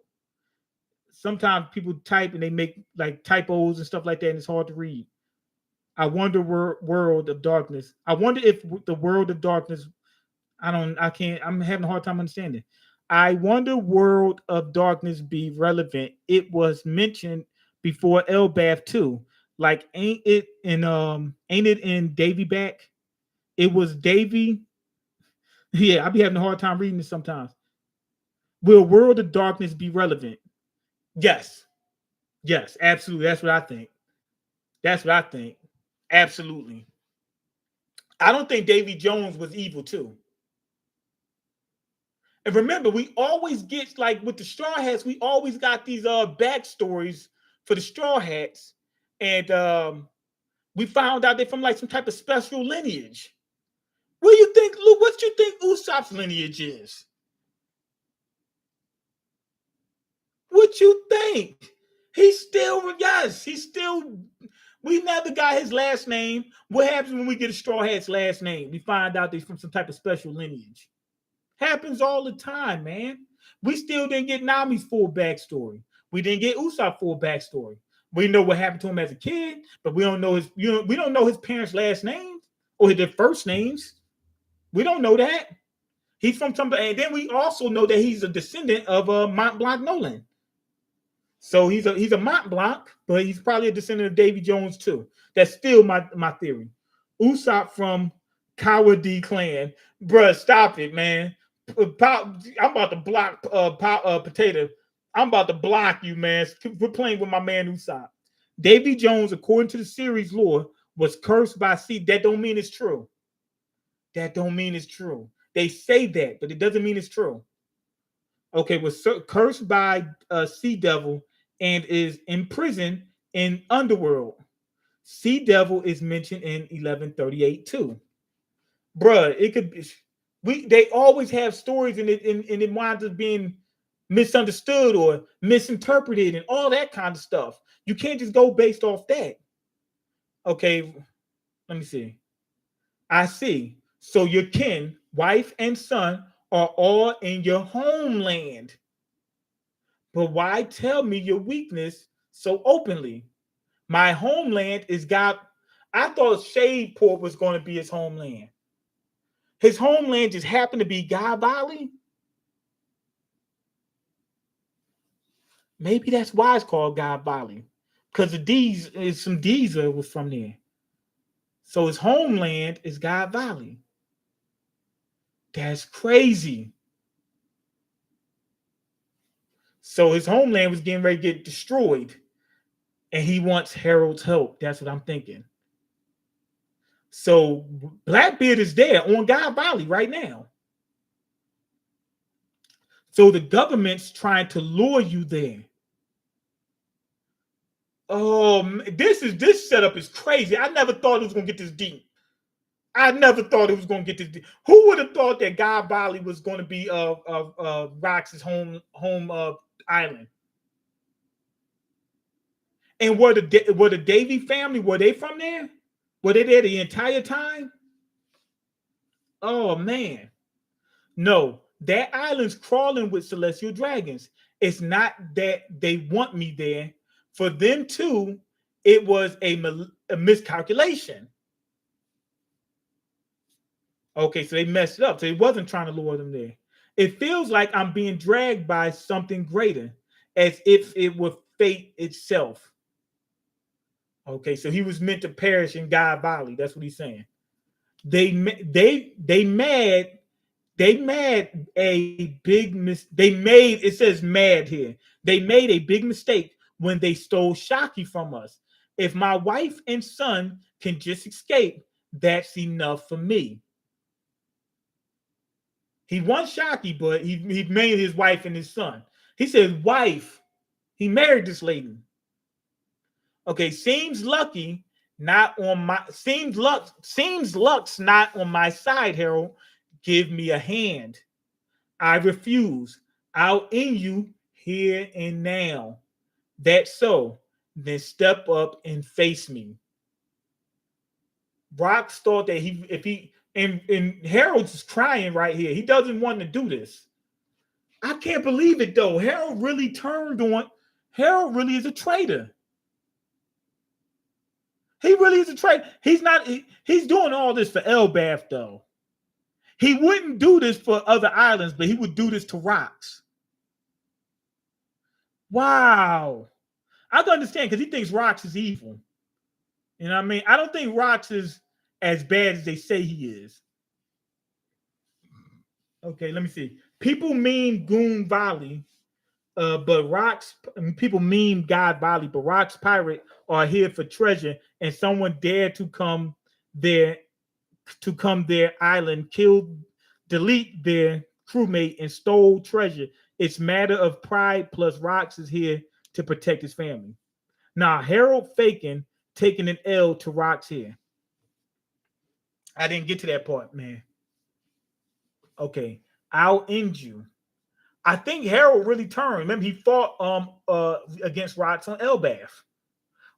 Sometimes people type and they make like typos and stuff like that, and it's hard to read. I wonder World of Darkness. I wonder if the World of Darkness. I'm having a hard time understanding. I wonder World of Darkness be relevant. It was mentioned before Elbath too. Like, ain't it in Davy Back? It was Davy. Yeah, I be having a hard time reading this sometimes. Will World of Darkness be relevant? Yes. Yes, absolutely. That's what I think. Absolutely. I don't think Davy Jones was evil too. And remember, we always get, like with the Straw Hats, we always got these backstories for the Straw Hats. And we found out they're from like some type of special lineage. What do you think, Luke? What do you think Usopp's lineage is? What you think? He's still. We never got his last name. What happens when we get a Straw Hat's last name? We find out they're from some type of special lineage. Happens all the time, man. We still didn't get Nami's full backstory. We didn't get Usopp's full backstory. We know what happened to him as a kid, but we don't know we don't know his parents' last names or their first names. We don't know that. He's from somebody, and then we also know that he's a descendant of Mont Blanc Nolan. So he's a Mont Blanc, but he's probably a descendant of Davy Jones too. That's still my theory. Usopp from Cowardly Clan. Bruh, stop it, man. I'm about to block Potato. I'm about to block you, man. We're playing with my man Usopp. Davy Jones, according to the series lore, was cursed by Sea. That don't mean it's true. They say that, but it doesn't mean it's true. Okay, was cursed by Sea Devil and is imprisoned in Underworld. Sea Devil is mentioned in 1138 too. Bruh, it could be. They always have stories and it winds up being misunderstood or misinterpreted and all that kind of stuff. You can't just go based off that. Okay, let me see. I see. So your kin, wife, and son are all in your homeland. But why tell me your weakness so openly? My homeland is God. I thought Shaveport was going to be his homeland. His homeland just happened to be God Valley. Maybe that's why it's called God Valley. Because the D's is some D's was from there. So his homeland is God Valley. That's crazy. So his homeland was getting ready to get destroyed. And he wants Harold's help. That's what I'm thinking. So Blackbeard is there on God Valley right now. So the government's trying to lure you there. Oh, this setup is crazy. I never thought it was gonna get this deep. I never thought it was gonna get this deep. Who would have thought that God Valley was gonna be Rox's home island? And were the Davy family, were they from there? Were they there the entire time? Oh man. No, that island's crawling with celestial dragons. It's not that they want me there. For them too, it was a miscalculation. Okay, so they messed it up. So it wasn't trying to lure them there. It feels like I'm being dragged by something greater, as if it were fate itself. Okay, so he was meant to perish in God Valley. That's what he's saying. They mad a big they made, it says mad here. They made a big mistake when they stole Shocky from us. If my wife and son can just escape, that's enough for me. He wants Shocky, but he made his wife and his son. He said wife. He married this lady. Okay, seems lucky not on my seems luck's not on my side, Harold. Give me a hand. I refuse. I'll end you here and now. That's so. Then step up and face me. Brock thought that and Harold's crying right here. He doesn't want to do this. I can't believe it though. Harold really turned on. Harold really is a traitor. He really is a traitor. He's not. He's doing all this for Elbath though. He wouldn't do this for other islands, but he would do this to Rocks. Wow. I can understand because he thinks Rocks is evil. You know what I mean? I don't think Rocks is as bad as they say he is. Okay, let me see. People mean Goon Valley, but Rocks, people mean God Valley, but Rocks Pirate are here for treasure, and someone dared to come their island, killed, delete their crewmate, and stole treasure. It's matter of pride, plus Rocks is here to protect his family. Now, Harold faking taking an L to Rocks here. I didn't get to that part, man. Okay, I'll end you. I think Harold really turned. Remember, he fought against Rocks on Elbath.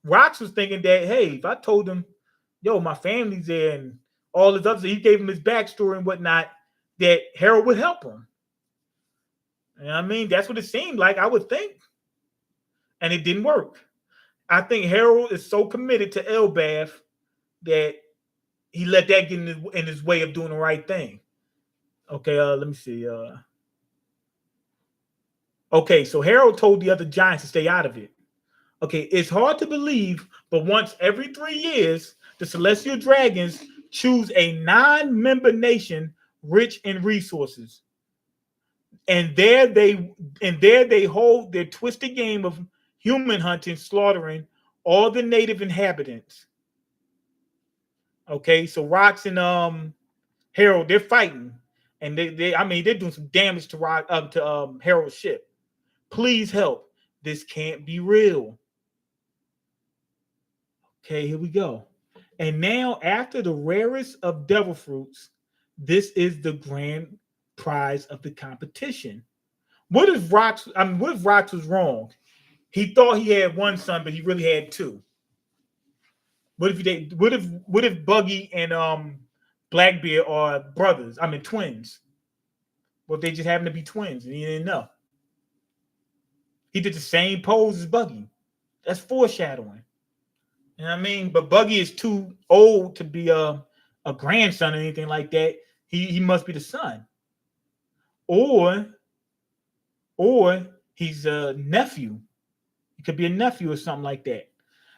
Rocks was thinking that, hey, if I told him, yo, my family's there and all this other, he gave him his backstory and whatnot, that Harold would help him. And I mean, that's what it seemed like, I would think. And it didn't work. I think Harold is so committed to Elbath that he let that get in his way of doing the right thing. Okay, let me see. Okay, so Harold told the other giants to stay out of it. Okay, it's hard to believe, but once every 3 years, the Celestial Dragons choose a non-member nation rich in resources. And there they hold their twisted game of human hunting, slaughtering all the native inhabitants. Okay, so Rocks and Harold, they're fighting, and they're doing some damage to Harold's ship. Please help. This can't be real. Okay, here we go. And now, after the rarest of devil fruits, this is the grand prize of the competition. What if Rocks was wrong? He thought he had one son, but he really had two. What if Buggy and Blackbeard are brothers? I mean twins. Well, they just happen to be twins, and he didn't know. He did the same pose as Buggy. That's foreshadowing. You know what I mean? But Buggy is too old to be a grandson or anything like that. He must be the son, or he's a nephew. It could be a nephew or something like that.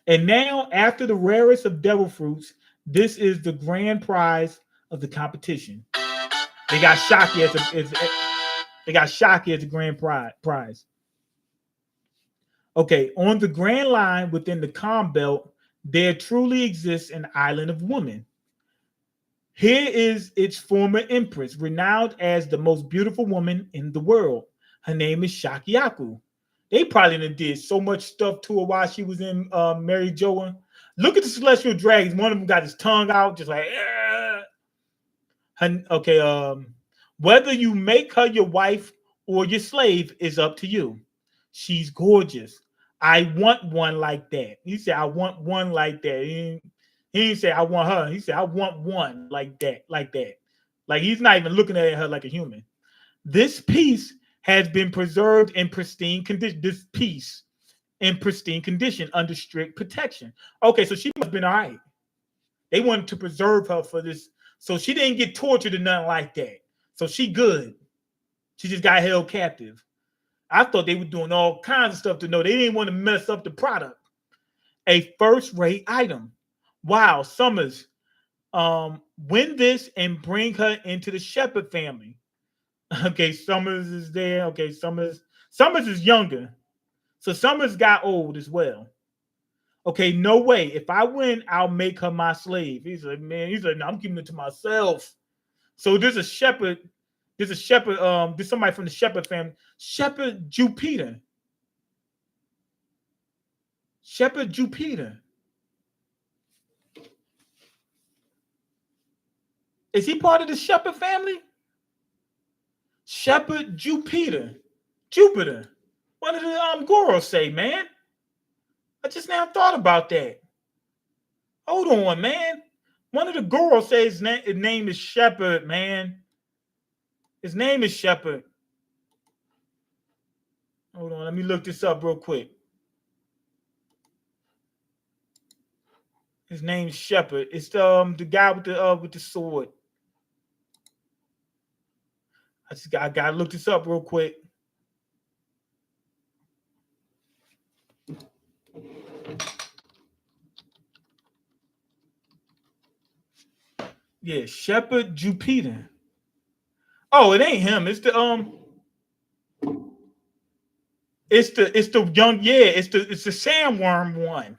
And now, after the rarest of devil fruits, this is the grand prize of the competition. They got Shocky as a grand prize. Okay, on the Grand Line within the Calm Belt, there truly exists an island of women. Here is its former empress, renowned as the most beautiful woman in the world. Her name is Shakiyaku. They probably did so much stuff to her while she was in Mary Joa. Look at the celestial dragons. One of them got his tongue out, just like. Okay. Whether you make her your wife or your slave is up to you. She's gorgeous. I want one like that. He said, I want one like that. He didn't say I want her. He said, I want one like that, like that. Like he's not even looking at her like a human. This piece has been preserved in pristine condition. This piece in pristine condition under strict protection. Okay, so she must have been all right. They wanted to preserve her for this. So she didn't get tortured or nothing like that. So she good. She just got held captive. I thought they were doing all kinds of stuff to know. They didn't want to mess up the product. A first-rate item. Wow, Summers. Win this and bring her into the Shepherd family. Okay, Summers is there. Okay, Summers is younger. So Summers got old as well. Okay, no way. If I win, I'll make her my slave. He's like, man, no, I'm keeping it to myself. So there's a shepherd. There's somebody from the Shepherd family. Shepherd Jupiter. Shepherd Jupiter. Is he part of the Shepherd family? Shepherd Jupiter. Jupiter. What did the Goro say, man? I just now thought about that. Hold on, man. One of the Goro says his name is Shepherd, man. His name is Shepherd. Hold on, let me look this up real quick. His name's Shepherd. It's the guy with the sword. I gotta look this up real quick. Yeah, Shepherd Jupiter. Oh, it ain't him. It's the It's the young, yeah, it's the sandworm one.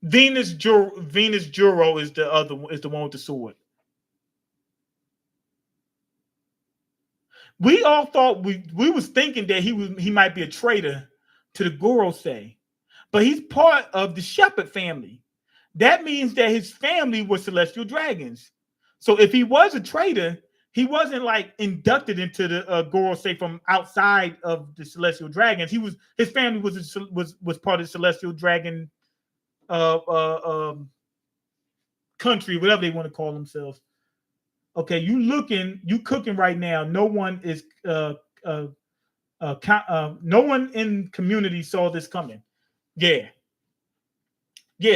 Venus Juro is the one with the sword. We all thought we was thinking that he might be a traitor to the Gorosei, but he's part of the Shepherd family. That means that his family was celestial dragons. So if he was a traitor, he wasn't like inducted into the Gorosei from outside of the celestial dragons. His family was part of the celestial dragon country, whatever they want to call themselves. Okay, you cooking right now. No one is no one in community saw this coming. Yeah.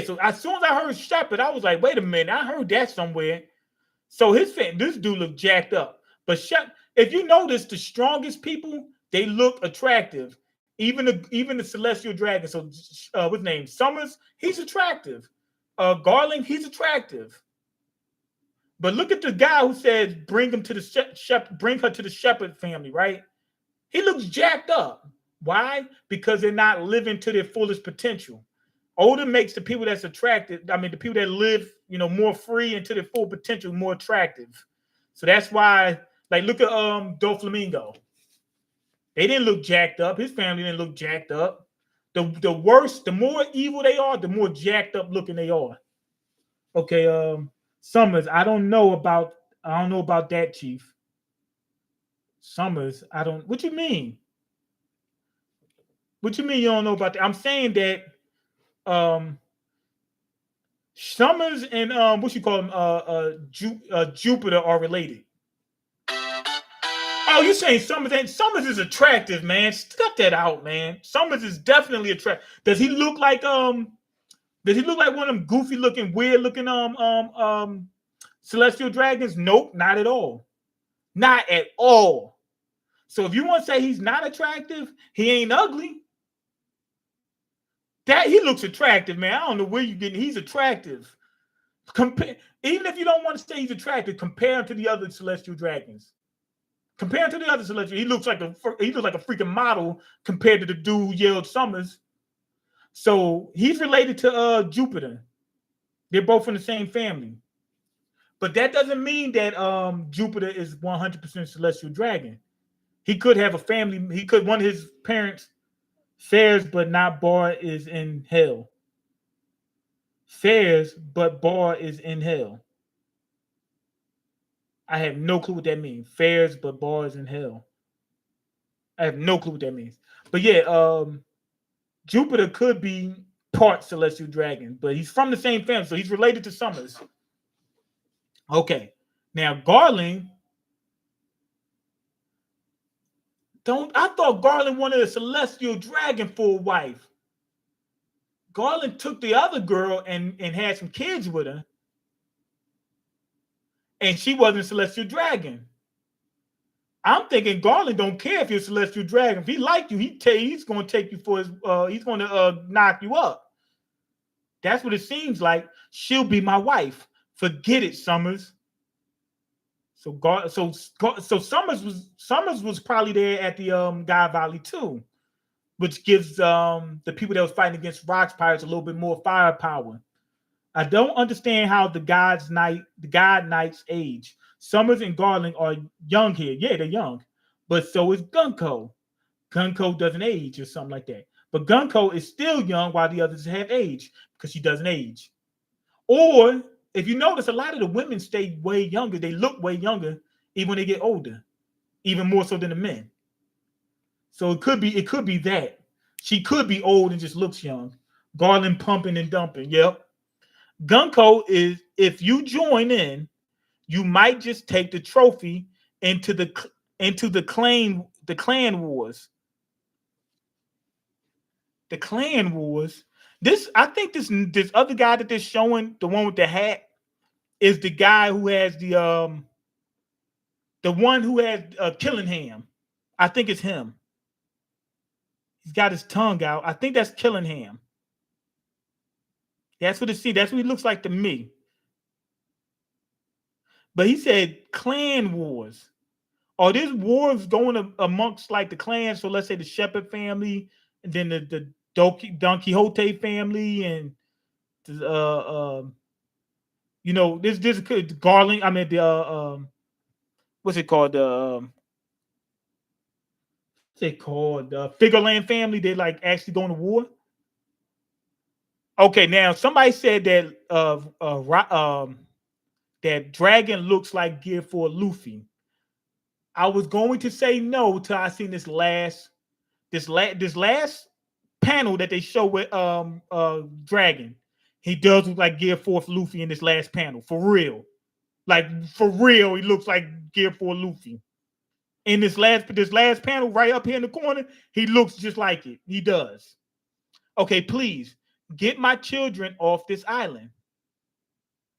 So as soon as I heard Shepherd, I was like, wait a minute, I heard that somewhere. So this dude looked jacked up. But if you notice, the strongest people, they look attractive. Even the celestial dragon. So what's his name? Summers, he's attractive. Garland, he's attractive. But look at the guy who said bring her to the Shepherd family, right? He looks jacked up. Why? Because they're not living to their fullest potential. Older makes the people that's attractive, the people that live, more free and to their full potential more attractive. So that's why, like, look at Doflamingo. They didn't look jacked up. His family didn't look jacked up. The worse, the more evil they are, the more jacked up looking they are. Okay, Summers, I don't know about that, Chief. Summers, what you mean? What you mean you don't know about that? I'm saying that Summers and what you call them, Jupiter are related. Oh, you saying Summers ain't Summers is attractive, man. Cut that out, man. Summers is definitely attractive. Does he look like does he look like one of them goofy looking, weird looking celestial dragons? Nope, not at all. Not at all. So if you want to say he's not attractive, he ain't ugly. That he looks attractive, man. I don't know where you getting. He's attractive. Even if you don't want to say he's attractive, compare him to the other celestial dragons. Compared to the other celestial, he looks like a freaking model compared to the dude who yelled Summers. So he's related to Jupiter. They're both in the same family. But that doesn't mean that Jupiter is 100% celestial dragon. He could have a family. He could, one of his parents fares but not Bar is in hell. Fares but Bar is in hell. I have no clue what that means. Fares but Bar is in hell. I have no clue what that means. But yeah, Jupiter could be part celestial dragon, but he's from the same family, so he's related to Summers. Okay. Now Garland. I thought Garland wanted a celestial dragon for a wife. Garland took the other girl and had some kids with her. And she wasn't a celestial dragon. I'm thinking Garland don't care if you're a celestial dragon. If he liked you, he's going to take you for his. He's going to knock you up. That's what it seems like. She'll be my wife. Forget it, Summers. So Summers was probably there at the Guy Valley too, which gives the people that was fighting against Rocks Pirates a little bit more firepower. I don't understand how the God Knights age. Summers and Garland are young here. Yeah, they're young. But so is Gunko. Gunko doesn't age or something like that. But Gunko is still young while the others have age because she doesn't age. Or if you notice, a lot of the women stay way younger. They look way younger even when they get older, even more so than the men. So it could be that. She could be old and just looks young. Garland pumping and dumping. Yep. Gunko is, if you join in, you might just take the trophy into the clan wars. The clan wars. I think this other guy that they're showing, the one with the hat, is the guy who has the one who has Killingham. I think it's him. He's got his tongue out. I think that's Killingham. That's what he looks like to me. But he said clan wars. Are these wars going amongst like the clans? So let's say the Shepherd family, and then the Don Quixote family, and this could Garland. I mean what's it called? What's it called? The Figureland family. They like actually going to war. Okay, now somebody said that that dragon looks like gear for Luffy. I was going to say no till I seen this last panel that they show with Dragon. He does look like Gear 4 Luffy in this last panel. For real. Like for real, he looks like Gear 4 Luffy. In this last panel right up here in the corner, he looks just like it. He does. Okay, please get my children off this island.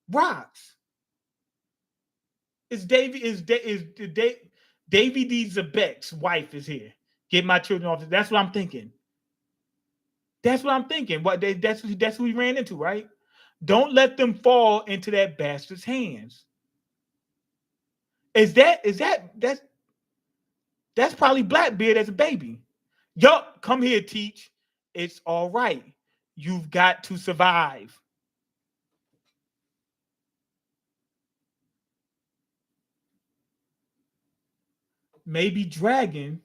Rocks. Davy D. Zabek's wife is here. Get my children off. That's what I'm thinking. That's what I'm thinking. That's who we ran into, right? Don't let them fall into that bastard's hands. That's probably Blackbeard as a baby. Yup, come here, Teach. It's all right. You've got to survive. Maybe Dragon.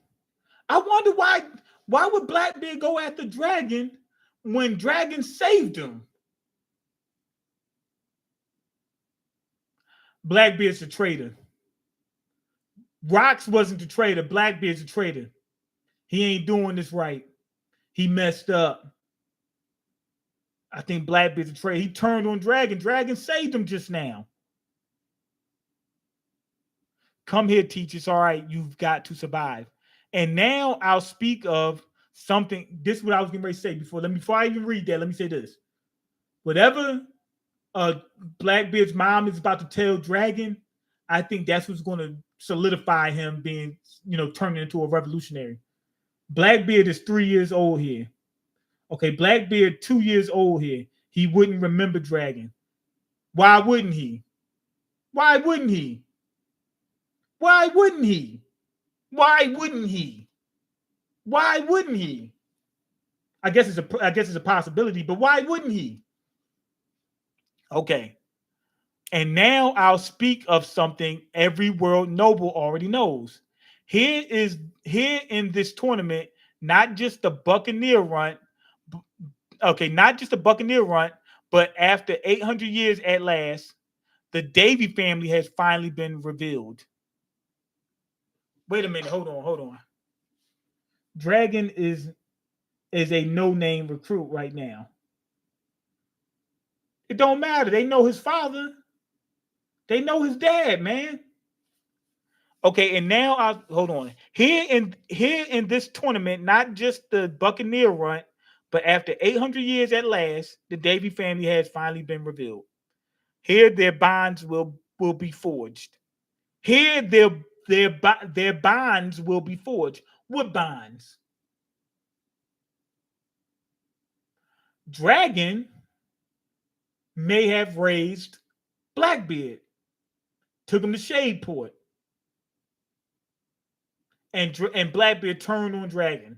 I wonder why would Blackbeard go after Dragon when Dragon saved him? Blackbeard's a traitor. Rocks wasn't the traitor. Blackbeard's a traitor. He ain't doing this right. He messed up. I think Blackbeard's a traitor. He turned on Dragon. Dragon saved him just now. Come here, teachers. All right, you've got to survive. And now I'll speak of something. This is what I was getting ready to say before I even read that. Let me say this. Whatever Blackbeard's mom is about to tell Dragon, I think that's what's going to solidify him being, turning into a revolutionary. Blackbeard is 3 years old here. Okay, Blackbeard 2 years old here. He wouldn't remember Dragon. Why wouldn't he? Why wouldn't he? Why wouldn't he? Why wouldn't he? Why wouldn't he? I guess it's a possibility, but why wouldn't he? Okay. And now I'll speak of something every world noble already knows. Here in this tournament, not just the Buccaneer run, but after 800 years at last, the Davy family has finally been revealed. Wait a minute, hold on. Dragon is a no-name recruit right now. It don't matter. They know his father. They know his dad, man. Okay, and now hold on. Here in this tournament, not just the Buccaneer run, but after 800 years at last, the Davy family has finally been revealed. Here their bonds will be forged. Here their bonds will be forged. What bonds? Dragon may have raised Blackbeard, took him to Shadeport, and Blackbeard turned on Dragon.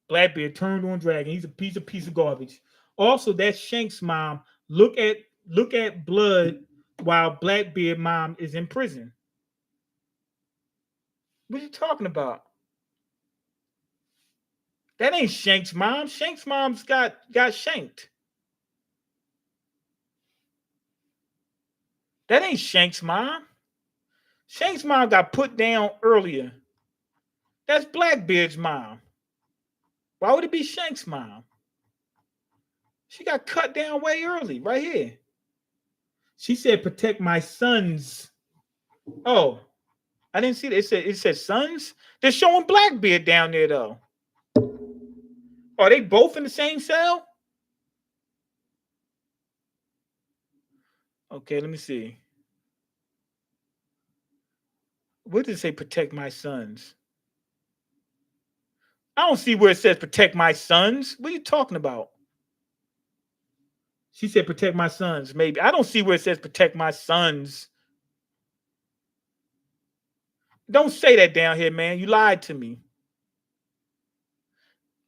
Blackbeard turned on Dragon. He's a piece of garbage. Also, that's Shank's mom. Look at Blood while Blackbeard mom is in prison. What are you talking about? That ain't Shank's mom. Shank's mom's got shanked. That ain't Shank's mom. Shank's mom got put down earlier. That's Blackbeard's mom. Why would it be Shank's mom? She got cut down way early, right here. She said, "Protect my sons." Oh, I didn't see that. It said sons. They're showing Blackbeard down there though. Are they both in the same cell? Okay, let me see. What did it say? Protect my sons. I don't see where it says protect my sons. What are you talking about? She said protect my sons. Maybe. I don't see where it says protect my sons. Don't say that down here, man. You lied to me.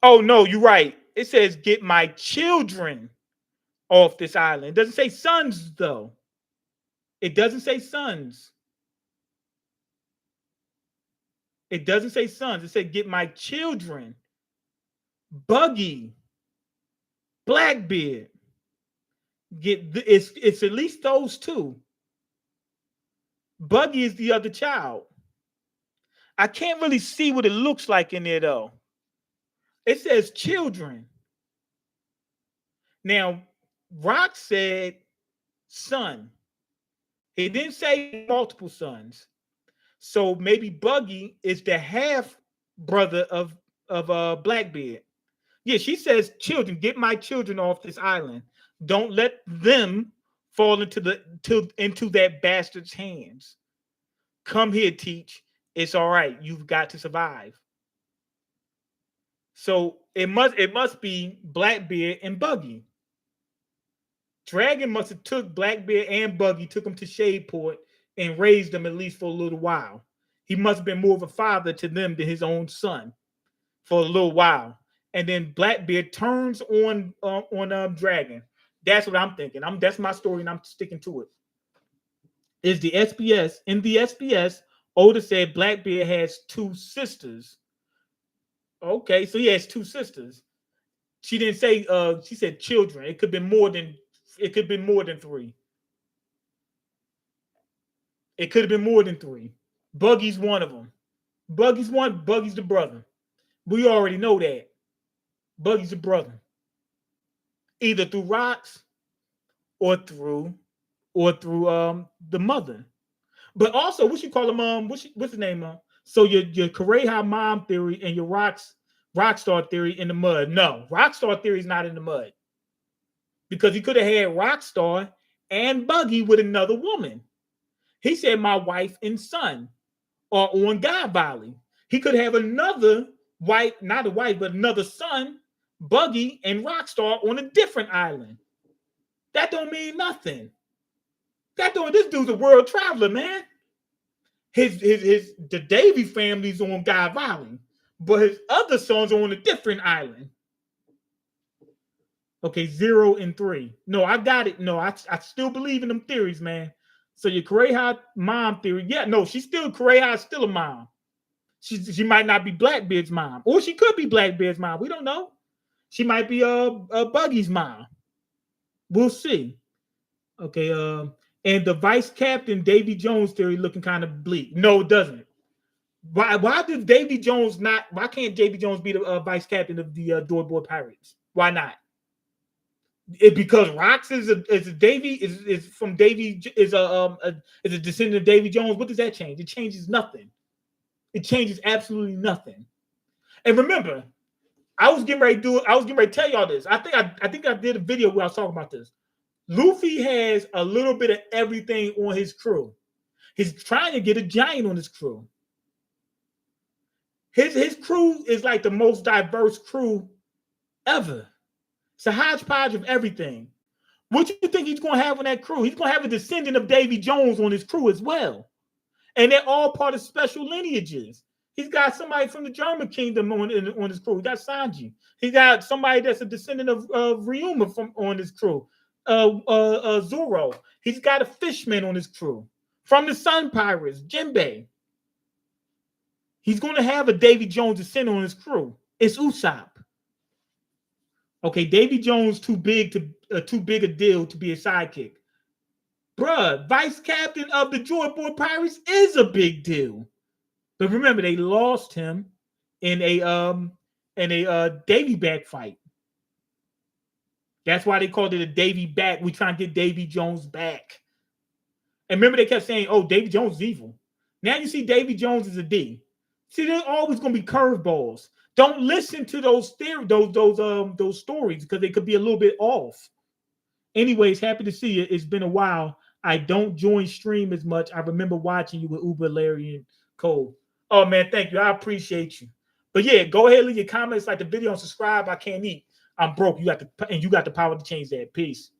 Oh, no, you're right. It says get my children off this island. It doesn't say sons, though. It doesn't say sons. It doesn't say sons. It said get my children. Buggy. Blackbeard. It's at least those two. Buggy is the other child. I can't really see what it looks like in there, though. It says children. Now, Rock said son. He didn't say multiple sons. So maybe Buggy is the half brother of Blackbeard. Yeah, she says children, get my children off this island. Don't let them fall into that bastard's hands. Come here, Teach. It's all right. You've got to survive. So it must be Blackbeard and Buggy. Dragon must have took Blackbeard and Buggy, took them to Shadeport, and raised them at least for a little while. He must have been more of a father to them than his own son for a little while. And then Blackbeard turns on Dragon. That's what I'm thinking. That's my story, and I'm sticking to it. Is the SBS in the SBS? Oda said Blackbeard has two sisters. Okay, so he has two sisters. She didn't say. She said children. It could be more than. It could be more than three. It could have been more than three. Buggy's one of them. Buggy's the brother. We already know that. Buggy's a brother, either through rocks or through the mother. But also, what you call him? What's the name? So your Kureha mom theory and your Rockstar theory in the mud. No, Rockstar theory is not in the mud because he could have had Rockstar and Buggy with another woman. He said my wife and son are on God Valley. He could have another wife, not a wife, but another son, Buggy and Rockstar on a different island. That don't mean nothing. This dude's a world traveler, man. The Davy family's on God Valley, but his other sons are on a different island. Okay, 0 and 3. No, I got it. No, I still believe in them theories, man. So your Kureha mom theory, yeah, no, she's still Kureha's still a mom. She might not be Blackbeard's mom, or she could be Blackbeard's mom. We don't know. She might be Buggy's mom. We'll see. Okay, and the vice captain Davy Jones theory looking kind of bleak. No, it doesn't. Why does Davy Jones not? Why can't Davy Jones be the vice captain of the Doorboy Pirates? Why not? Because Rox is a Davy is from Davy is a descendant of Davy Jones. What does that change? It changes nothing. It changes absolutely nothing. And remember, I was getting ready to tell y'all this. I think I did a video where I was talking about this. Luffy has a little bit of everything on his crew. He's trying to get a giant on his crew. His crew is like the most diverse crew ever. It's a hodgepodge of everything. What do you think he's going to have on that crew? He's going to have a descendant of Davy Jones on his crew as well. And they're all part of special lineages. He's got somebody from the German kingdom on his crew. He got Sanji. He got somebody that's a descendant of Ryuma on his crew. Zoro. He's got a fishman on his crew. From the Sun Pirates, Jinbei. He's going to have a Davy Jones descendant on his crew. It's Usopp. Okay, Davy Jones too big a deal to be a sidekick. Bruh, vice captain of the Joy Boy Pirates is a big deal. But remember, they lost him in a Davy back fight. That's why they called it a Davy back. We trying to get Davy Jones back. And remember, they kept saying, "Oh, Davy Jones is evil." Now you see Davy Jones is a D. See, there's always going to be curveballs. Don't listen to those stories because they could be a little bit off. Anyways, happy to see you. It's been a while. I don't join stream as much. I remember watching you with Uber, Larry, and Cole. Oh man, thank you. I appreciate you. But yeah, go ahead and leave your comments, like the video, and subscribe. I can't eat. I'm broke. You got the power to change that. Peace.